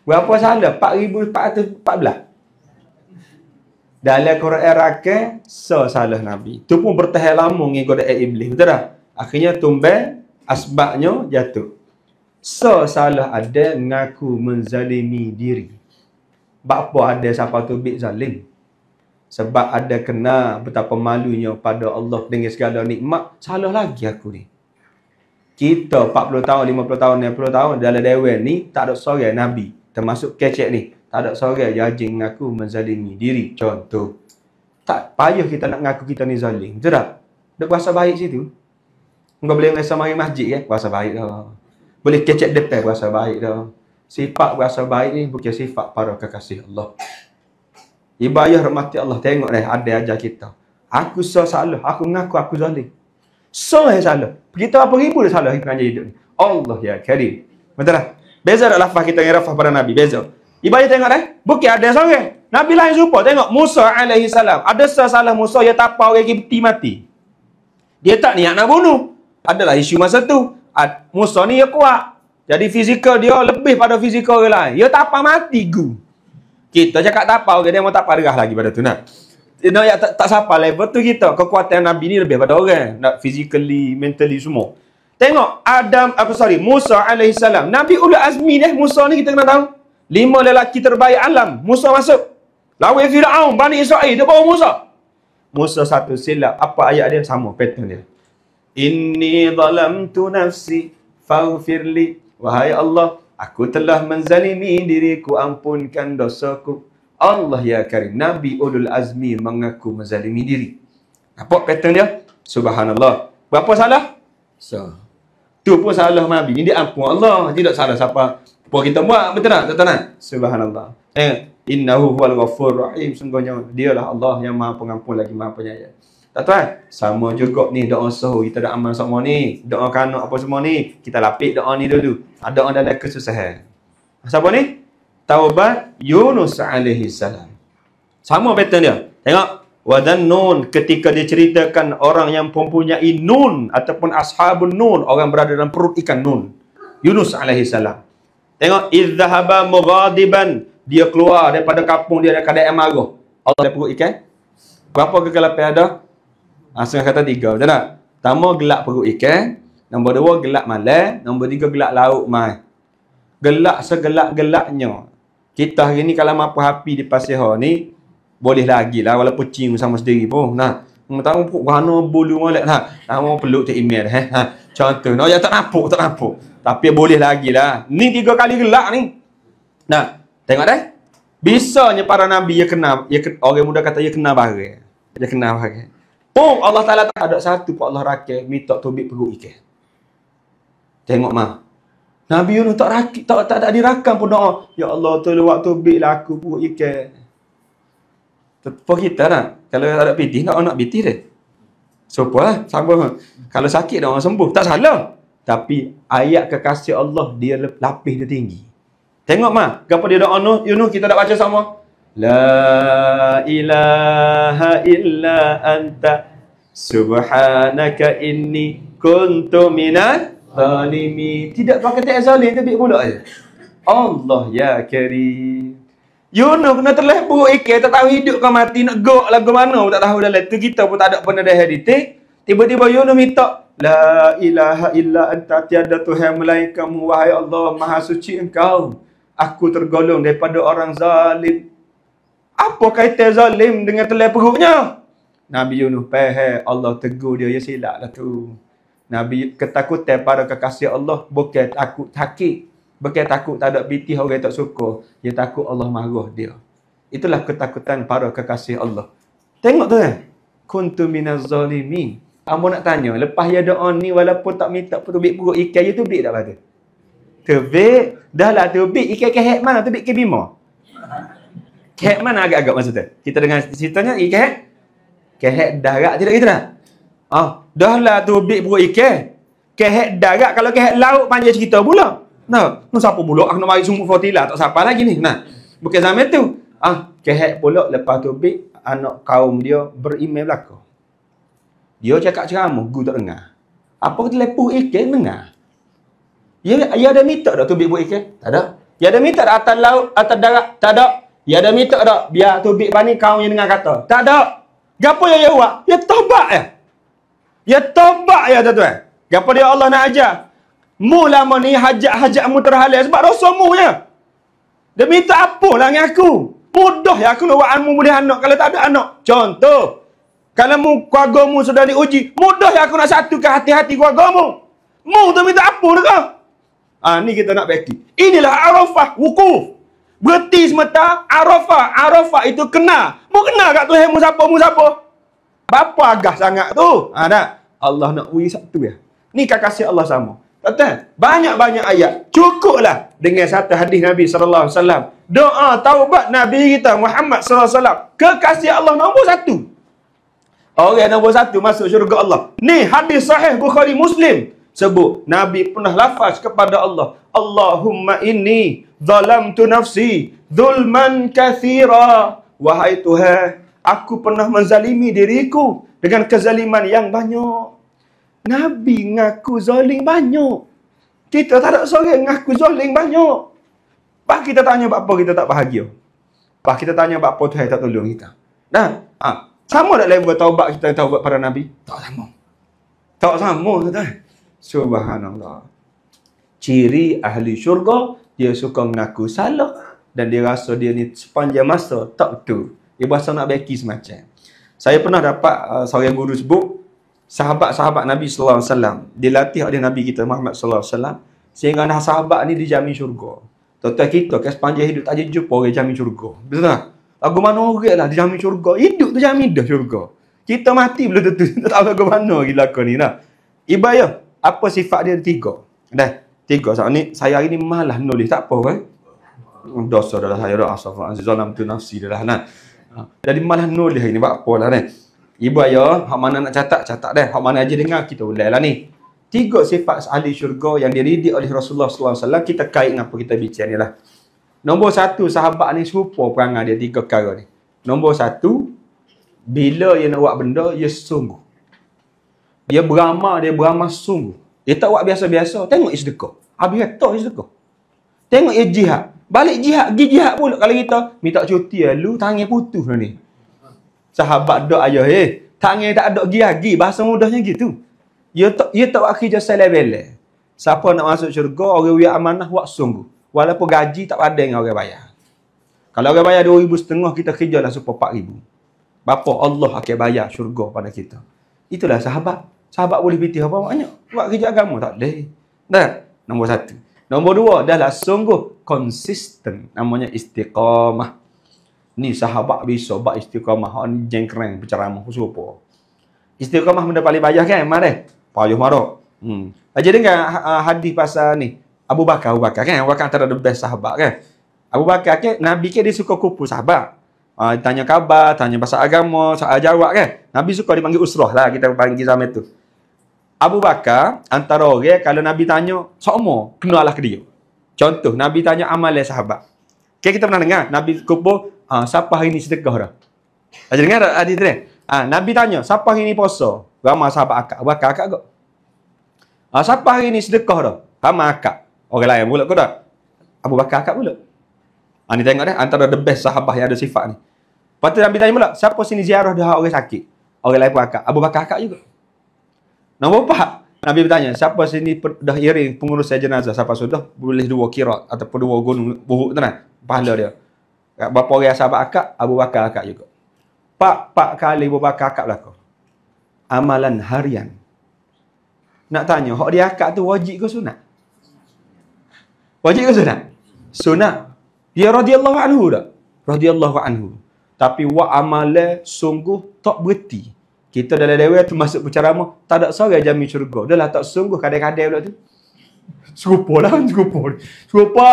Berapa salah? 4,414. Dalam Quran rakyat, salah Nabi. Itu pun bertahan lama mengikut iblis. Betul tak? Akhirnya tumbang, asbabnya jatuh. Salah ada ngaku menzalimi diri. Bapa ada siapa tu bik zalim? Sebab ada kena betapa malunya pada Allah dengan segala nikmat. Salah lagi aku ni. Kita 40 tahun, 50 tahun, 60 tahun dalam dewan ni tak ada seorang Nabi. Termasuk kecek ni. Tak ada seorang jajing ngaku menzalimi diri. Contoh. Tak payah kita nak ngaku kita ni zalim. Betul tak? Dia puasa baik situ. Engkau boleh rasa mari masjid kan? Puasa baik dah. Boleh kecek depan puasa baik dah. Sifat puasa baik ni bukan sifat para kekasih Allah. Ibadah rahmati Allah. Tengok ada ajar kita. Aku salah. Aku ngaku aku zalim. Salah. Kita apa ribu dah salah pengajar hidup ni. Allah ya Karim. Betul tak? Beza tak lafaz kita dengan lafaz para Nabi? Beza. Ibadah tengok bukan ada seorang. Nabi lain serupa. Tengok Musa alaihi salam. Ada salah Musa yang tapau orang Kipti mati. Dia tak niat nak bunuh. Adalah isu masa tu. Musa ni dia kuat. Jadi fizikal dia lebih pada fizikal orang lain. Dia tapau mati gu. Kita cakap tapau dia mau tapau derah lagi pada tu nak. Dia tak sampai level tu kita. Kekuatan Nabi ni lebih pada orang. Nak physically, mentally semua. Tengok Musa alaihi salam. Nabi ulul azmi Musa ni kita kena tahu. 5 lelaki terbaik alam. Musa masuk. Lawan Firaun, Bani Israel, dia bawa Musa. Musa satu silap. Apa ayat dia? Sama pattern dia. Inni zalamtu nafsi faghfirli. Wahai Allah, aku telah menzalimi diriku, ampunkan dosaku. Allah ya karim. Nabi ulul azmi mengaku menzalimi diri. Nampak pattern dia? Subhanallah. Berapa salah? Tu pun salah Nabi. Ini diampun Allah. Tidak salah siapa. Apa kita buat? Betul tak? Betul tak? Subhanallah. Innahu huwal ghafur rahim. Sungguhnya dialah Allah yang maha pengampun lagi maha penyayang. Tuan-tuan, sama juga ni doa sahur. Kita dah amal semua ni. Doa kanuk apa semua ni. Kita lapik doa ni dulu. Doa dalam kesusahan. Siapa ni? Taubat Yunus alaihi salam. Sama pattern dia. Tengok. Wadan nun. Ketika dia ceritakan orang yang mempunyai nun. Ataupun ashabun nun. Orang berada dalam perut ikan nun. Yunus alaihi salam. Tengok. Izzahaba mughadiban. Dia keluar daripada kampung dia. Dari keadaan marah. Allah dari perut ikan. Berapa kegelapan ada? Setengah kata 3, betul tak? Pertama, gelap perut ikan. Nombor 2, gelap malam. Nombor 3, gelap laut mai. Gelap segelap-gelapnya. Kita hari ni kalau mampu api di Pasir ni, boleh lagi lah walaupun cium sama sendiri pun. Nah, tahu mana bulu molek nah. Nama peluk tu email Contoh, no ya tak nampak. Tapi boleh lagi lah. Ni 3 kali gelap ni. Nah, tengok dah. Bisanya para nabi orang muda kata dia kena barang. Dia kena barang. Allah Ta'ala tak ada satu pun Allah rakyat minta tubik perut ikan. Tengok mah. Nabi Yunus tak ada dirakam pun doa. Ya Allah, tolong waktu tubik lah aku perut ikan. Apa kita lah. Kalau tak ada pitih, nak pitih dia. So, lah. Sama. Kalau sakit, dah orang sembuh. Tak salah. Tapi, ayat kekasih Allah, dia lapis dia tinggi. Tengok mah. Kenapa dia doa Yunus, kita dah baca sama. La ilaha illa anta subhanaka inni kuntu minaz zalimin. Tidak pakai tak zalim, tapi pula aja. Allah ya karim. Yunus kena terleh buruk ikan, tak tahu hidup ke mati, nak gok lagu mana tak tahu dalam tu. Kita pun tak ada pernah dah editing. Tiba-tiba Yunus minta la ilaha illa anta, tiada Tuhan melainkan kamu, wahai Allah maha suci engkau. Aku tergolong daripada orang zalim. Apa kaitan zalim dengan telai perutnya? Nabi Yunus faham Allah tegur dia, ya silap lah tu. Nabi ketakutan pada kekasih Allah bukan takut sakit, bukan takut tak ada pitih orang tak suka, dia takut Allah marah dia. Itulah ketakutan para kekasih Allah. Tengok tu kan. Kuntu minaz zalimin. Amo nak tanya, lepas ya doa ni walaupun tak minta tubik perut ikan, ya tubik tak pada? Tubik, dah lah tubik ikan kehek mana? Tubik ke bima? Kehek mana agak-agak maksudnya? Kita dengar ceritanya kehek darat tidak gitu dah. Dah lah tubik perut ikan. Kehek darat, kalau kehek laut panjang cerita pula. Nah, siapa pula nak mari sumur Fatila tak siapa lagi ni. Nah, bukan zaman tu. Kehek pula lepas tubik anak kaum dia berimej belaka. Dia cakap ceramah, guru tak dengar. Apa kata lepuh ikan dengar? Ya ada minta dak tubik perut ikan? Tak ada. Ya ada minta dak atas laut, atas darat? Tak ada. Ya ada minta tak? Biar tubik pani kau yang dengar kata. Tak ada. Gapo yang dia buat? Ya tobat ya. Ya tobat ya tuan-tuan. Gapo dia Allah nak ajar? Mu lama ni hajat-hajatmu terhalal sebab dosamu ya. Dia minta apa lah dengan aku? Mudah ya aku nak buatmu boleh anak kalau tak ada anak. Contoh. Kalau mu keluargamu sudah diuji, mudah ya aku nak satukan hati-hati keluargamu. Mu tu minta apa dah? Ni kita nak baki. Inilah Arafah, wukuf. Berhenti semata Arafah. Arafah itu kena. Mu kena kat Tuhan mu siapa? Bapa agah sangat tu. Dah. Allah nak uji satu ya. Ni kekasih Allah sama. Betul? Banyak-banyak ayat. Cukuplah dengan satu hadis Nabi sallallahu alaihi wasallam. Doa taubat Nabi kita Muhammad sallallahu alaihi wasallam. Kekasih Allah nombor 1. Orang nombor 1 masuk syurga Allah. Ni hadis sahih Bukhari Muslim. Sebut Nabi pernah lafaz kepada Allah, Allahumma inni zalamtu nafsi zulman kathira. Wahai Tuhan, aku pernah menzalimi diriku dengan kezaliman yang banyak. Nabi ngaku zalim banyak. Kita tak ada seorang ngaku zalim banyak. Pak kita tanya apa kita tak bahagia. Pak kita tanya apa Tuhan tak tolong kita. Nah, sama tak level taubat kita taubat para nabi? Tak sama. Tak sama tuan. Subhanallah. Ciri ahli syurga, dia suka mengaku salah dan dia rasa dia ni sepanjang masa tak betul. Dia berasa nak baki semacam. Saya pernah dapat seorang guru sebut sahabat-sahabat Nabi sallallahu alaihi wasallam dilatih oleh Nabi kita Muhammad sallallahu alaihi wasallam sehingga sahabat ni dijamin syurga. Tuan-tuan kita kan sepanjang hidup tak jumpa orang jamin syurga. Betul tak? Lagu mana orang lah dia jamin syurga. Hidup tu jamin dah syurga. Kita mati belum tentu. Tak tahu lagu mana gila kau ni lah. Ibayah, apa sifat dia? 3. Dah, 3. Saat ni, saya hari ni malah nulis. Tak apa kan? Dosa dah saya dah. Astagfirullahaladzim. Zalam tu nafsi dah lah. Jadi malah nulis hari ni. Buat apa lah ni? Ibayah, hak mana nak catat dah. Hak mana aja dengar, kita ulai lah ni. 3 sifat ahli syurga yang dididik oleh Rasulullah SAW. Kita kait dengan apa kita bincang ni lah. Nombor 1, sahabat ni serupa perangai dia 3 perkara ni. Nombor 1, bila dia nak buat benda, dia sungguh. Dia beramal sungguh. Dia tak buat biasa-biasa. Tengok dia sedekah. Habis kata dia sedekah. Tengok dia jihad. Balik jihad, pergi jihad pula. Kalau kita minta cuti lu, tangan putus lah ni. Sahabat dok ayah, tangan tak ada gi-gi. Bahasa mudahnya gitu. Dia tak buat kerja selebele. Siapa nak masuk syurga, orang yang amanah buat sungguh. Walaupun gaji tak padan dengan orang bayar. Kalau orang bayar 2,500, kita kerja lah supaya 4,000. Bapa Allah akan bayar syurga pada kita. Itulah sahabat. Sahabat boleh pitih apa banyak. Buat kerja agama tak boleh. Dah. Nombor 1. Nombor 2 adalah sungguh konsisten. Namanya istiqamah. Ni sahabat bisa buat istiqamah. Ni jengkreng berceramah serupa. Istiqamah benda paling payah kan? Marah. Payah marah. Jadi dengan hadis pasal ni. Abu Bakar kan? Abu Bakar antara the best sahabat kan? Abu Bakar kan? Nabi kan dia suka kumpul sahabat. Tanya khabar, tanya pasal agama, soal jawab kan? Nabi suka dipanggil usrah lah, kita panggil zaman tu. Abu Bakar, antara orang, kalau Nabi tanya, semua, kenalah ke dia. Contoh, Nabi tanya amalan sahabat. Okay, kita pernah dengar, Nabi kumpul, siapa hari ni sedekah dah? Ada dengar tak hadis tu? Nabi tanya, siapa hari ni puasa? Ramai sahabat akak. Abu Bakar akak kot. Siapa hari ni sedekah dah? Ramai akak. Orang lain pula kau dah. Abu Bakar akak pula. Ni tengok dah, antara the best sahabat yang ada sifat ni. Lepas tu Nabi tanya pula, siapa sini ziarah dah orang sakit? Orang lain pun akak. Abu Bakar akak juga. Nombor 4, Nabi bertanya, siapa sini dah iring pengurusan jenazah? Siapa sudah boleh 2 kirat ataupun 2 gunung buruk tu kan? Pahala dia. Berapa orang sahabat akak? Abu Bakar akak juga. 4 kali Abu Bakar akak belakang. Amalan harian. Nak tanya, hak dia akak tu wajib ke sunat? Wajib ke sunat? Sunat. Dia radhiyallahu anhu dah. Radhiyallahu anhu. Tapi wa amalan sungguh tak berhenti. Kita dalam dewan tu masuk berceramah, tak ada seorang jamin syurga. Dah lah tak sungguh kadang-kadang pula tu. Serupa lah, serupa.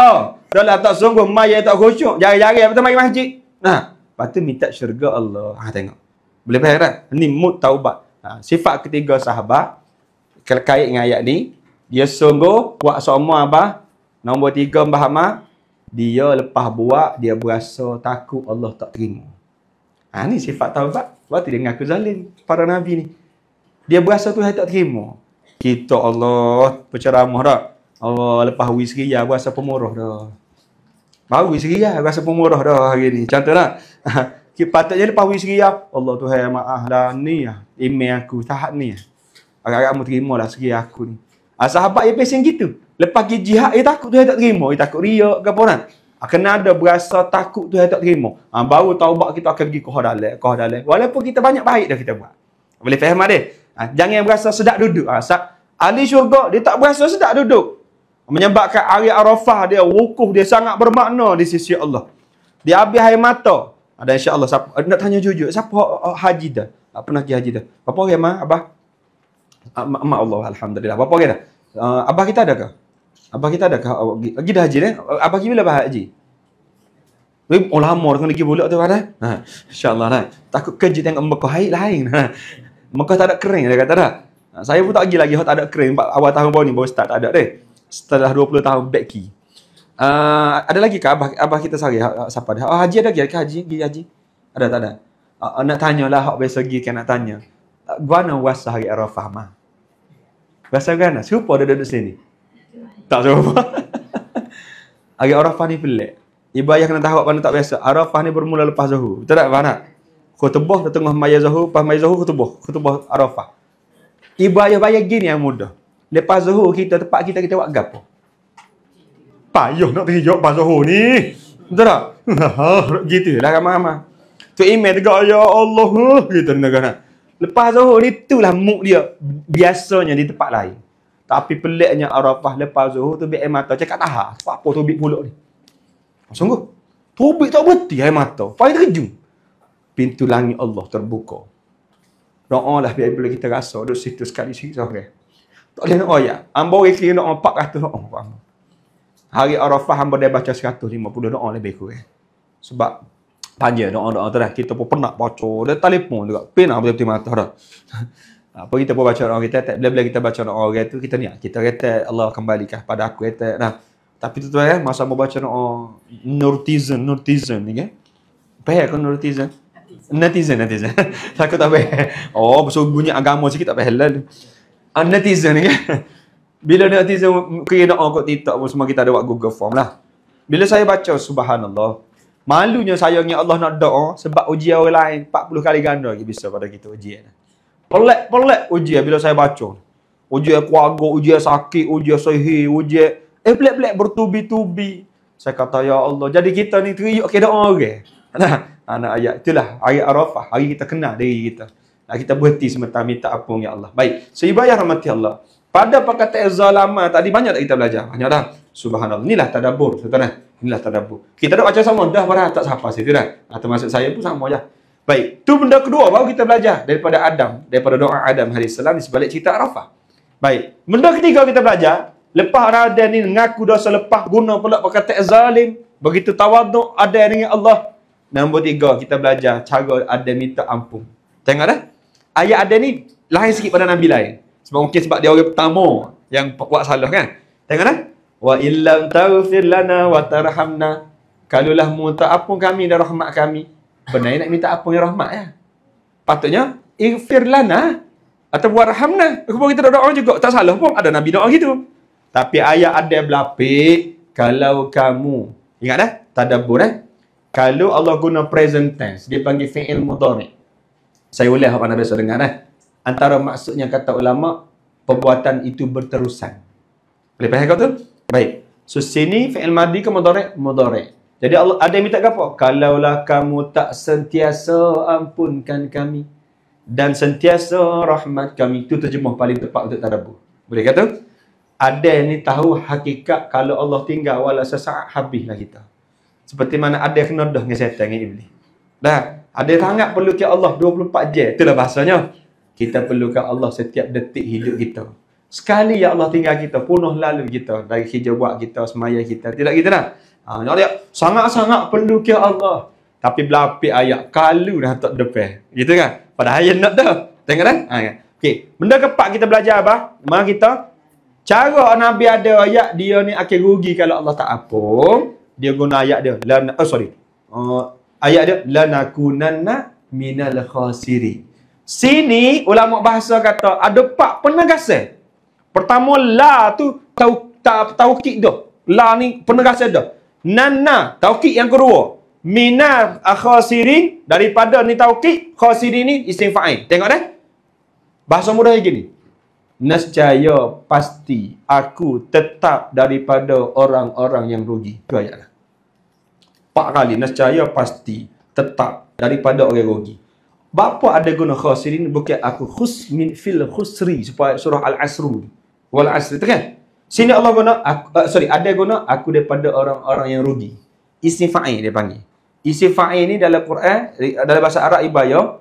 Dah lah tak sungguh, mayat tak khusyuk. Jari-jari apa tu mari masjid. Lepas tu minta syurga Allah. Tengok. Boleh faham tak? Ni mood taubat. Sifat ketiga sahabat, kait dengan ayat ni, dia sungguh buat semua abah. Nombor 3 Mbah Ahmad, dia lepas buat, dia berasa takut Allah tak terima. Ni sifat taubat. Sebab tu dia mengaku zalim. Para Nabi ni. Dia berasa Tuhan tak terima. Kita Allah berceramah dah. Allah lepas wisriya berasa pemurah dah. Baru wisriya berasa pemurah dah hari ni. Contoh tak? Patutnya lepas wisriya, Allah Tuhan maaf dah ni lah. Email aku tahap ni lah. Agak-agak kamu terima lah segi aku ni. Sahabat dia pesen gitu. Lepas pergi jihad, dia takut Tuhan tak terima. Dia takut riak ke apa nak. Kena ada berasa takut Tuhan tak terima. Baru taubat kita akan pergi kau dalam. Walaupun kita banyak baik dah kita buat. Boleh faham dia? Jangan berasa sedap duduk. Ahli syurga, dia tak berasa sedap duduk. Menyebabkan hari Arafah dia, wukuf dia sangat bermakna di sisi Allah. Dia habis air mata. Ada insya-Allah siapa nak tanya jujur, siapa haji dah? Pernah pergi haji dah? Berapa orang mah abah? Mak Allah alhamdulillah. Berapa orang dah? Abah kita ada ke? Abah kita ada ke? Pergi dah haji dah? Abah pergi bila abah haji? Oh lama dah pergi pulak tu pada. Insya-Allah dah. Takut kerja tengok Mekah air lain. Mekah tak ada kering dia kata dah. Saya pun tak pergi lagi tak ada kering awal tahun baru ni baru start tak ada deh. Setelah 20 tahun back key. Ada lagi ke abah kita sehari siapa dah? Haji ada ke haji? Pergi haji? Ada tak ada? Nak tanyalah hak biasa pergi kan nak tanya. Guana puasa hari Arafah mah. Puasa guana serupa dia duduk sini. Tak serupa. Hari Arafah ni pelik. Ibayah kena tahu apa tak biasa. Arafah ni bermula lepas Zuhur. Betul tak Faham? Khutbah di tengah maya Zuhur, pas maya Zuhur khutbah Arafah. Ibayah bayar gini yang mudah. Lepas Zuhur kita kita buat gapo? Payuh nak pergi jawab pas Zuhur ni. Betul tak? Gitulah ramai-ramai. Tu email dekat ya Allah gitu negara. Lepas Zuhur itulah mood dia biasanya di tempat lain. Tapi peliknya Arafah lepas Zuhur tu biar mata cakap tahan. Apa tu bik pulak ni? Sungguh. Tubik tak berhenti air mata. Pai terjun. Pintu langit Allah terbuka. Doa lah bila kita rasa duduk situ sekali sore. Tak boleh nak ayat. Hamba orang kira doa 400 doa. Hari Arafah hamba dia baca 150 doa lebih kurang. Sebab panjang doa-doa tu dah. Kita pun penat baca. Dia telefon juga. Pena betul-betul mata dah. Apa kita pun baca doa kita. Bila-bila kita baca doa orang tu, kita niat. Kita kata Allah kembalikan pada aku. Kata, nah. Tapi tu kan, masa mau baca doa nurtizen ni kan. Baik kan nurtizen? Netizen. Takut tak baik. Oh, bersembunyi agama sikit tak baik halal. Netizen ni kan. Bila netizen kira doa kat TikTok pun semua kita ada buat Google Form lah. Bila saya baca subhanallah, malunya saya dengan Allah nak doa sebab ujian orang lain 40 kali ganda lagi bisa pada kita ujian. Pelik ujian bila saya baca. Ujian keluarga, ujian sakit, ujian sihir, ujian pelik-pelik bertubi-tubi. Saya kata ya Allah, jadi kita ni teriuk ke doa orang. Anak ayat itulah hari Arafah, hari kita kenal diri kita. Kita berhenti sementara minta ampun ya Allah. Baik, seibayah rahmati Allah. Pada perkataan zalama tadi banyak tak kita belajar? Banyak dah. Subhanallah. Inilah tadabbur, tuan-tuan. Inilah tadabbur. Kita dah baca sama dah pada tak siapa situ dah. Termasuk saya pun sama aja. Baik, tu benda kedua baru kita belajar daripada Adam, daripada doa Adam alaihissalam di sebalik cerita Arafah. Baik, benda ketiga kita belajar, lepas Adam ni mengaku dosa lepas guna pula perkataan zalim, begitu tawaduk ada dengan Allah. Nombor 3 kita belajar cara Adam minta ampun. Tengok dah. Ayat Adam ni lain sikit pada Nabi lain. Sebab mungkin sebab dia orang pertama yang buat salah kan. Tengok dah. Wa illam taghfir lana wa tarhamna. Kalaulah minta ampun kami dan rahmat kami. Benar nak minta ampun dan rahmat ya. Patutnya ighfir lana atau warhamna. Kalau kita doa juga tak salah pun ada Nabi doa gitu. Tapi ayat ada belapik kalau kamu ingat dah tadabbur kalau Allah guna present tense dia panggil fi'il mudhari'. Saya ulang apa anda biasa dengar Antara maksudnya kata ulama, perbuatan itu berterusan. Boleh faham kau tu? Baik. So sini fi'il madi ke mudhari'? Mudhari'. Jadi Allah ada yang minta apa? Kalaulah kamu tak sentiasa ampunkan kami dan sentiasa rahmat kami. Itu terjemah paling tepat untuk tadabbur. Boleh kata? Ada yang ni tahu hakikat kalau Allah tinggal wala sesaat habislah kita. Seperti mana ada yang kena dah dengan syaitan dengan iblis. Dah, ada yang sangat perlu ke Allah 24 jam. Itulah bahasanya. Kita perlukan Allah setiap detik hidup kita. Sekali ya Allah tinggal kita, penuh lalu kita. Dari kerja buat kita, semaya kita. Tidak gitu dah. Sangat-sangat perlu ke Allah. Tapi belapik ayat, kalau dah tak depan. Gitu kan? Padahal ayat nak dah. Tengok dah? Okey. Benda keempat kita belajar apa? Mari kita. Cara Nabi ada ayat, dia ni akan rugi kalau Allah tak ampun. Dia guna ayat dia. Ayat dia. Lanakunanna minal khasiri. Sini ulama bahasa kata ada 4 penegasan. Pertama la tu taukid dah. La ni penegasan dah. Nana taukid yang kedua. Minal khasirin daripada ni taukid, khasirin ni isim fa'il. Tengok dah. Bahasa mudah gini. Nescaya pasti aku tetap daripada orang-orang yang rugi. Itu ayat lah. 4 kali. Nescaya pasti tetap daripada orang rugi. Bapa ada guna khasirin bukan aku min fil khusri supaya surah Al-Asr wal asr tu kan. Sini Allah guna ada guna aku daripada orang-orang yang rugi. Isim fa'il dia panggil. Isim fa'il ni dalam Quran dalam bahasa Arab ibayah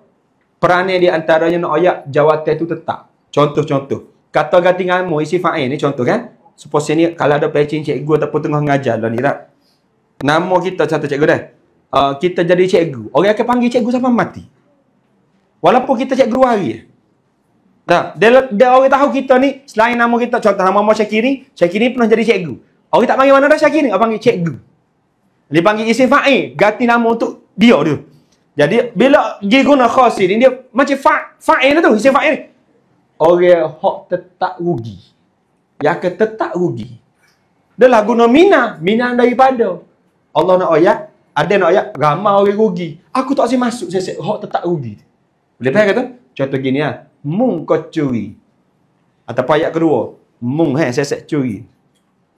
peranan di antaranya nak ayat jawatan tu tetap. Contoh-contoh. Kata ganti ngamu isim fa'il ni contoh kan. Suppose ni kalau ada pecing cikgu ataupun tengah mengajar lah ni tak. Nama kita contoh cikgu dah. Kita jadi cikgu. Orang akan panggil cikgu sampai mati. Walaupun kita cikgu 2 hari. Dah, dia orang tahu kita ni selain nama kita contoh nama Muhammad Syakiri pernah jadi cikgu. Orang tak panggil mana dah Syakiri, orang panggil cikgu. Dia panggil isim fa'il, ganti nama untuk dia tu. Jadi bila dia guna khasir dia macam fa'il tu, isim fa'il ni. Orang hak tetap rugi. Yang akan tetap rugi. Dia lah guna mina daripada. Allah nak ayat, ada nak ayat ramai orang rugi. Aku tak boleh masuk sesek hak tetap rugi. Boleh faham kata? Contoh gini mung kau curi. Ataupun ayat kedua, mung sesek curi.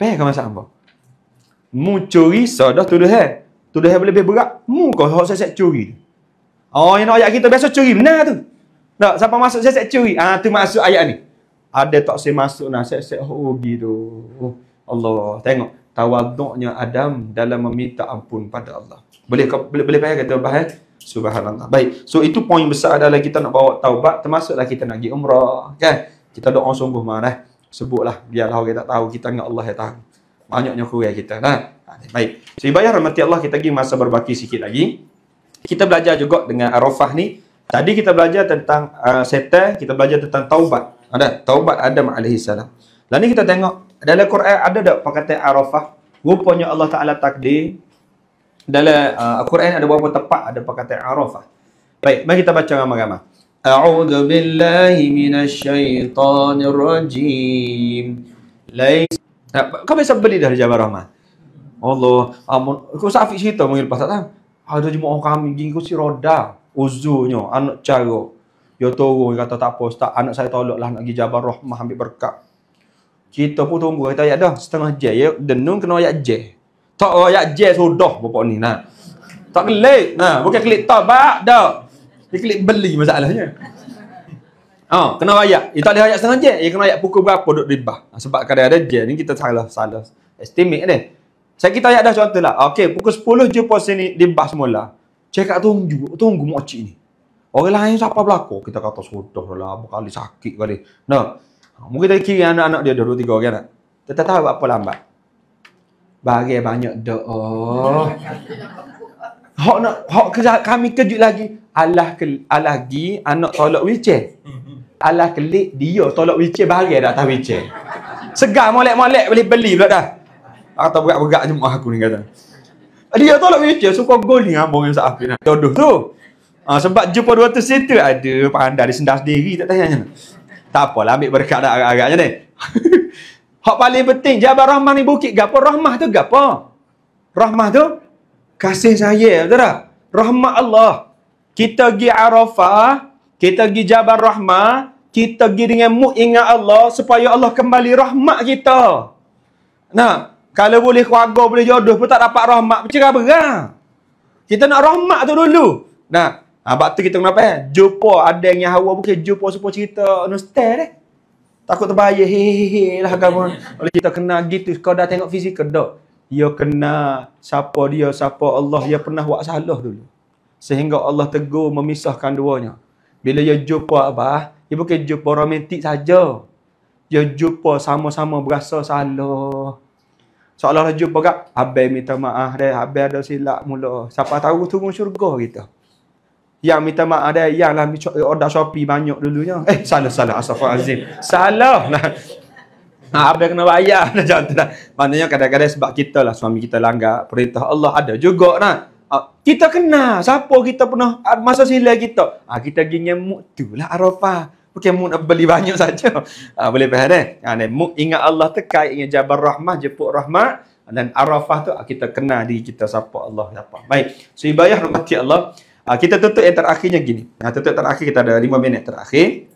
Faham ke masalah apa? Mung curi sudah tuduh tuduh lebih berat. Mung kau hak sesek curi. Oh, yang ayat kita biasa curi benar tu. Tak siapa masuk sesek curi. Tu masuk ayat ni. Ada tak saya masuk sesek rugi tu. Allah, tengok. tawaduknya Adam dalam meminta ampun pada Allah. Boleh faham kata bahas? Subhanallah. Baik. So itu poin besar adalah kita nak bawa taubat, termasuklah kita nak pergi umrah, kan? Kita doa sungguh mana? Sebutlah biarlah orang tak tahu, kita dengan Allah yang tahu. Banyaknya kurang kita. Nah. Baik. So ibadah rahmati Allah, kita lagi masa berbaki sikit lagi. Kita belajar juga dengan Arafah ni. Tadi kita belajar tentang setan, kita belajar tentang taubat. Ada taubat Adam alaihissalam. Lalu ni kita tengok dalam Quran ada tak perkataan Arafah? Rupanya Allah Taala takdir dalam Al-Quran ada beberapa tempat ada perkataan Arafah. Baik, mari kita baca ramai-ramai. A'udzu billahi minasyaitonir rajim. Kau biasa beli dah Jabal Rahmah? Allah, amun kau Safik cerita mungkin lepas tak tahu. Ada jemaah kami gini kursi roda, uzurnya anak cara. Dia turun kata tak apa ustaz, anak saya tolaklah nak pergi Jabal Rahmah ambil berkat. Kita pun tunggu kita ayat dah setengah jam ya, denung kena ayat jam. Tak ayat jam sudah bapak ni nah. Tak klik. Nah, bukan klik tabak dah. Dia klik beli masalahnya. Kena ayat. Dia tak boleh ayat setengah jam. Dia kena ayat pukul berapa duduk ribah. Sebab kadang ada jam ni kita salah estimate dia. Saya kita ayat dah contohlah. Okey, pukul 10 jumpa sini ribah semula. Cakap tunggu mokcik ni. Orang lain siapa berlaku? Kita kata sudah lah, berkali sakit kali. Nah, mungkin kita kira anak-anak dia 2-3 orang nak. Kita tahu apa lambat. Bagi banyak doa. Hak kami kejut lagi. Allah lagi anak tolak wheelchair. Allah kelik dia tolak wheelchair bagi dah atas wheelchair. Segar molek-molek boleh beli pula dah. Atau bergak-bergak jemaah aku ni kata. Dia tolak wheelchair suka gol ni abang yang sahabat nak. Jodoh tu. Sebab jumpa 200 situ ada pandai dia sendar sendiri tak tanya. Tak apalah ambil berkat dah agak-agaknya ni. Hak paling penting Jabal Rahmah ni bukit gapo? Rahmah tu gapo? Rahmah tu kasih sayang, betul tak? Rahmat Allah. Kita pergi Arafah, kita pergi Jabal Rahmah, kita pergi dengan ingat Allah supaya Allah kembali rahmat kita. Nah, kalau boleh keluarga, boleh jodoh pun tak dapat rahmat, bercerah berang. Kita nak rahmat tu dulu. Nah, sebab tu kita kenapa? Jumpa ada yang hawa bukan jumpa supaya cerita nostal deh. Takut terbayar hehehe lah kamu. Kalau kita kena gitu, kau dah tengok fizikal dak. Dia kena siapa Allah, dia pernah buat salah dulu. Sehingga Allah tegur memisahkan duanya. Bila dia jumpa apa? Dia bukan jumpa romantik saja. Dia jumpa sama-sama berasa salah. Seolah-olah jumpa kat, abai minta maaf deh, abai ada silap mula. Siapa tahu tunggu syurga kita. Yang minta maaf deh, yang lah order Shopee banyak dulunya. Salah. Astaghfirullahalazim. Salah lah. Abai kena bayar dah macam tu dah. Maknanya kadang-kadang sebab kita lah suami kita langgar perintah Allah ada juga nah. Kita kena siapa kita pernah masa silap kita. Kita pergi nyemuk tu lah Arafah. Bukan mu nak beli banyak saja. Boleh faham ni? Mu ingat Allah terkait dengan Jabal Rahmah, jemput rahmat. Dan Arafah tu kita kenal diri kita siapa Allah siapa. Baik. So ibadah rahmati Allah. Kita tutup yang terakhirnya gini. Tutup terakhir kita ada 5 minit terakhir.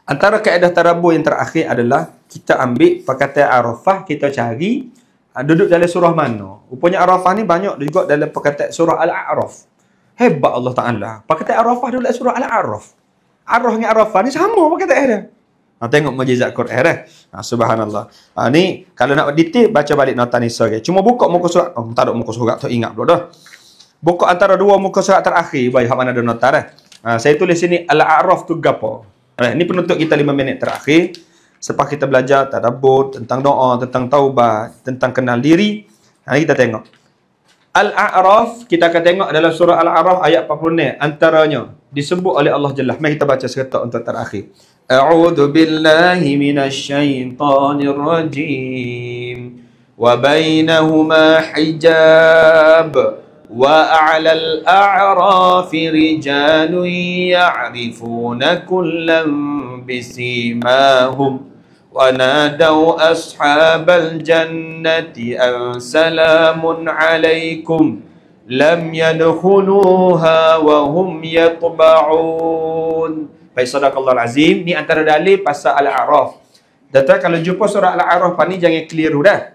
Antara kaedah tadabbur yang terakhir adalah kita ambil perkataan Arafah, kita cari duduk dalam surah mana. Rupanya Arafah ni banyak juga dalam perkataan surah Al-A'raf. Hebat Allah Ta'ala. Perkataan Arafah duduk dalam surah Al-A'raf. Araf dengan Arafah ni sama perkataan dia. Tengok mujizat Quran dah. Subhanallah. Ni kalau nak detail baca balik nota Nisa. Cuma buka muka surat. Tak ada muka surat tu ingat dulu dah. Buka antara dua muka surat terakhir. Baik, mana ada nota dah. Saya tulis sini Al-A'raf tu gapo. Ini penutup kita 5 minit terakhir. Selepas kita belajar tadabbur tentang doa, tentang taubat, tentang kenal diri. Hari kita tengok. Al-A'raf, kita akan tengok dalam surah Al-A'raf ayat 46. Antaranya disebut oleh Allah Jalla. Mari kita baca seketak untuk terakhir. A'udzu billahi minasyaitonir rajim. Wa bainahuma hijab. Wa 'alal a'rafi rijalun ya'rifuna kullam bisimahum. ونادوا أصحاب الجنة أن سلام عليكم لم يدخلوها وهم يطمعون. Baik, sadaqallahul azim. Ni antara dalil pasal Al-A'raf. Data kalau jumpa surah Al-A'raf ni jangan keliru dah.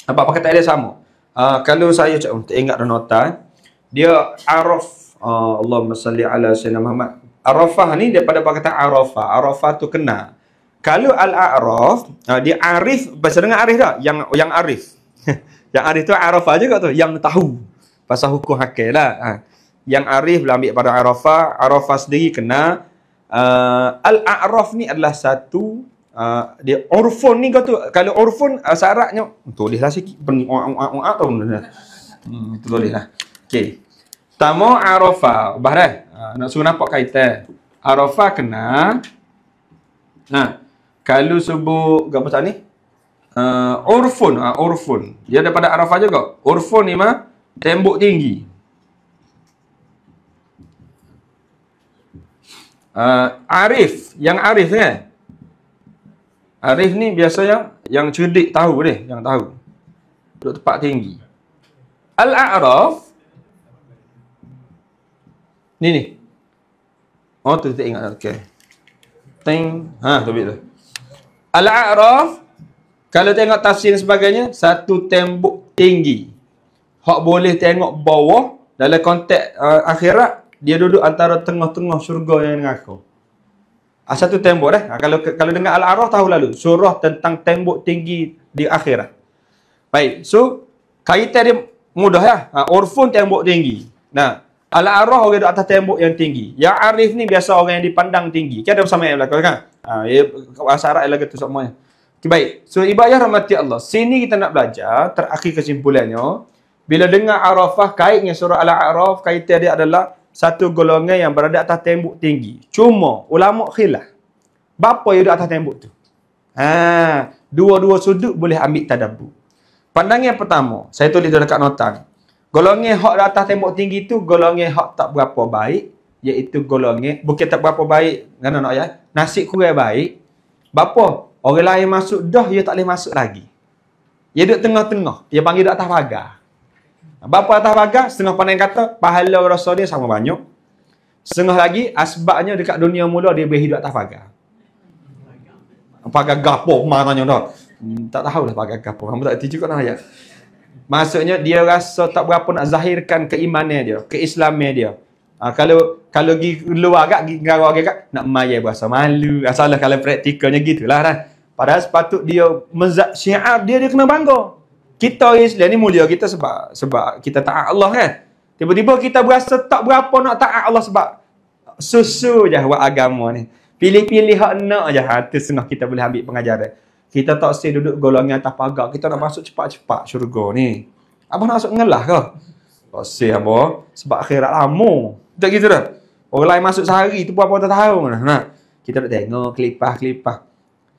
Apa kata dia sama. Kalau saya tak ingat dah nota. Dia Araf. Allahumma salli ala sayyidina Muhammad. Arafah ni daripada perkataan Arafah. Arafah tu kena. Kalau Al-A'raf, dia arif, bahasa dengan arif tak? Yang arif. Yang arif tu Arafah juga tu, yang tahu pasal hukum hakil lah. Yang arif lah ambil pada Arafah. Arafah sendiri kena Al-A'raf ni adalah satu dia urfun ni kau tu. Kalau urfun syaratnya tulislah sikit tahu tulislah. Okey. Pertama Arafah. Bah dah. Nak suruh nampak kaitan. Arafah kena kalau sebut apa pasal ni? Urfun. Dia daripada Arafah juga. Urfun ni mah tembok tinggi. Arif, yang arif kan? Arif ni biasa yang cerdik tahu deh, yang tahu. Duduk tempat tinggi. Al-A'raf ni. Oh tu tak ingat. Okey. Ting. Tu betul. Al-A'raf kalau tengok tafsir dan sebagainya, satu tembok tinggi. Hak boleh tengok bawah dalam konteks akhirat, dia duduk antara tengah-tengah syurga yang dengan aku. Satu tembok dah. Kalau dengar Al-A'raf tahu lalu surah tentang tembok tinggi di akhirat. Baik. So kaitan dia mudah ya. Urfun tembok tinggi. Nah, Al-A'raf orang duduk atas tembok yang tinggi. Yang arif ni biasa orang yang dipandang tinggi. Kan ada bersama yang belakang kan? Syarat lagi tu semuanya. Okay, baik. So ibadah rahmati Allah. Sini kita nak belajar terakhir kesimpulannya. Bila dengar Arafah, kaitnya surah Al-A'raf, kaitan dia adalah satu golongan yang berada atas tembok tinggi. Cuma ulama khilaf. Bapa yang duduk atas tembok tu? Dua-dua sudut boleh ambil tadabbur. Pandangan yang pertama, saya tulis dekat notang. Golongan hak atas tembok tinggi tu golongan hak tak berapa baik, iaitu golongan bukan tak berapa baik, kan nak ya. Nasib kurang baik. Bapa? Orang lain masuk dah, dia tak boleh masuk lagi. Dia duduk tengah-tengah. Dia panggil duduk atas pagar. Bapa atas pagar, setengah pandang kata, pahala rasa dia sama banyak. Setengah lagi, asbabnya dekat dunia mula, dia boleh hidup atas pagar. Pagar gapo, maknanya dah. Tak tahulah pagar gapo. Kamu tak tijuk kan ayat. Maksudnya, dia rasa tak berapa nak zahirkan keimanan dia, keislaman dia. Kalau pergi luar agak, nak mayai bahasa malu. Asalah kalau praktikalnya gitulah kan. Padahal sepatut dia syiar dia kena bangga. Kita Islam ni mulia kita sebab kita taat Allah kan. Tiba-tiba kita berasa tak berapa nak taat Allah sebab susu je buat agama ni. Pilih-pilih hak nak je. Tu setengah kita boleh ambil pengajaran. Kita tak usah duduk golongan atas pagar. Kita nak masuk cepat-cepat syurga ni. Abang nak masuk ngelah ke? Tak usah abang. Sebab akhirat lama. Tak gitu dah. Orang lain masuk sehari tu berapa tahun dah. Kita nak tengok kelipah-kelipah.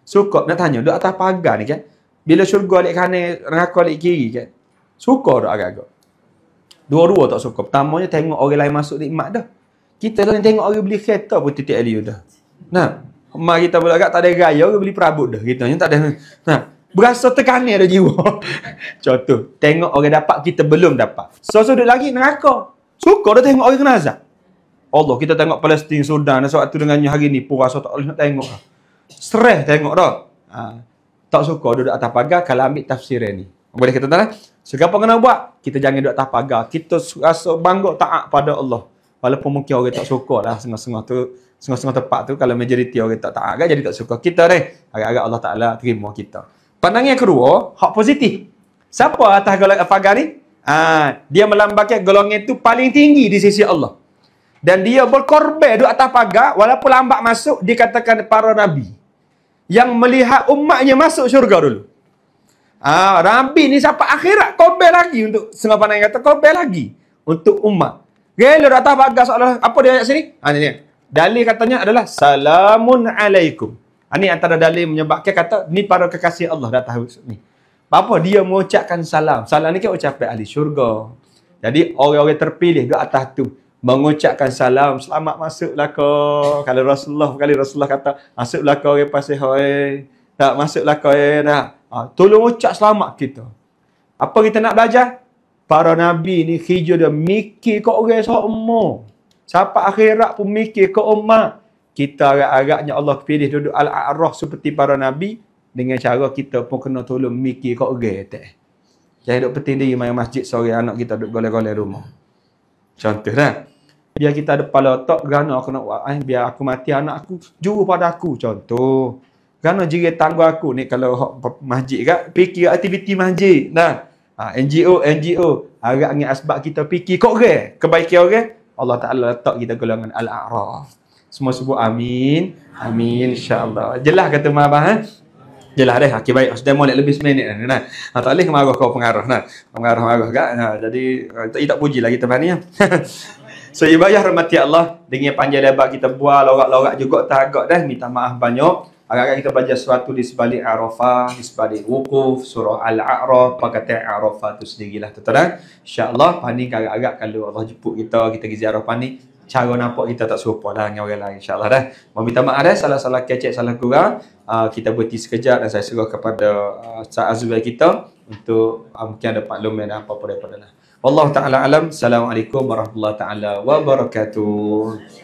Suka nak tanya, duduk atas pagar ni kan? Bila syurga alik kanan, neraka alik kiri kan? Suka tak agak-agak? Dua-dua tak suka. Pertamanya tengok orang lain masuk nikmat dah. Kita dah tengok orang beli kereta pun titik alih dah. Mari kita pula agak tak ada gaya, orang beli perabot dah. Kita tak ada. Berasa tekanan dah jiwa. Contoh, tengok orang dapat, kita belum dapat. So, duduk lagi neraka. Suka dah tengok orang kena azab. Allah, kita tengok Palestin, Sudan, sewaktu dengannya hari ni, puasa tak boleh nak tengok. Stres tengok dah. Tak suka duduk atas pagar kalau ambil tafsiran ni. Boleh kita tahu? So, apa kena buat? Kita jangan duduk atas pagar. Kita rasa bangga taat pada Allah. Walaupun mungkin orang tak suka lah. Setengah-setengah tepat tu. Kalau majoriti orang tak taat kan, jadi tak suka. Kita ni, agak-agak Allah Ta'ala terima kita. Pandangan yang kedua, hak positif. Siapa atas pagar ni? Dia melambangkan golongan itu paling tinggi di sisi Allah. Dan dia berkorban duduk atas pagar, walaupun lambat masuk, dikatakan para Nabi. Yang melihat umatnya masuk syurga dulu. Nabi ni sampai akhirat, korban lagi untuk, setengah pandang kata, korban lagi untuk umat. Gila atas pagar soalan, apa dia ayat sini? Ni. Dalil katanya adalah, Salamun alaikum. Ini antara dalil menyebabkan kata, ni para kekasih Allah dah tahu ni. Apa dia mengucapkan salam. Salam ni kan ucapan ahli syurga. Jadi orang-orang terpilih di atas tu mengucapkan salam, selamat masuklah kau. Kalau Rasulullah kata, masuklah kau orang pasal hoi. Tak masuklah kau dah. Tolong ucap selamat kita. Apa kita nak belajar? Para nabi ni hijau dia mikir ke orang semua. Sampai akhirat pun mikir ke umat. Kita agak-agaknya Allah pilih duduk Al-A'raf seperti para nabi. Dengan cara kita pun kena tolong mikir kat orang tak. Jangan duk penting diri main masjid sore anak kita duk golek-golek rumah. Contoh dah. Biar kita ada kepala otak, kerana aku nak biar aku mati anak aku juru pada aku. Contoh. Kerana jiran tangga aku ni kalau masjid kat fikir aktiviti masjid. Nah. NGO harap dengan asbab kita fikir kok kebaikan orang, Allah Taala letak kita golongan Al-A'raf. Semua sebut amin. Amin insya-Allah. Jelas kata mak abah jelas dah. Okey baik, sudah molek lebih seminit dah. Nah. Tak boleh marah kau pengarah nah. Pengarah gak. Jadi tak puji lagi tempat ni. So ibadah rahmati Allah, dengan panjang lebar kita buat lorak-lorak juga tak agak dah, minta maaf banyak. Agak-agak kita belajar sesuatu di sebalik Arafah, di sebalik wukuf, surah Al-A'raf, pakatan Arafah tu sendirilah tuan-tuan. Insya-Allah paning agak-agak kalau Allah jemput kita pergi ziarah paning, cara nampak kita tak serupa lah dengan orang lain insya-Allah dah. Mau minta maaf dah salah-salah kecek, salah kurang. Kita berhenti sekejap dan saya serah kepada Ustaz Azwar kita untuk mungkin ada makluman dan apa-apa daripada lah. Wallahu taala alam. Assalamualaikum warahmatullahi taala wabarakatuh.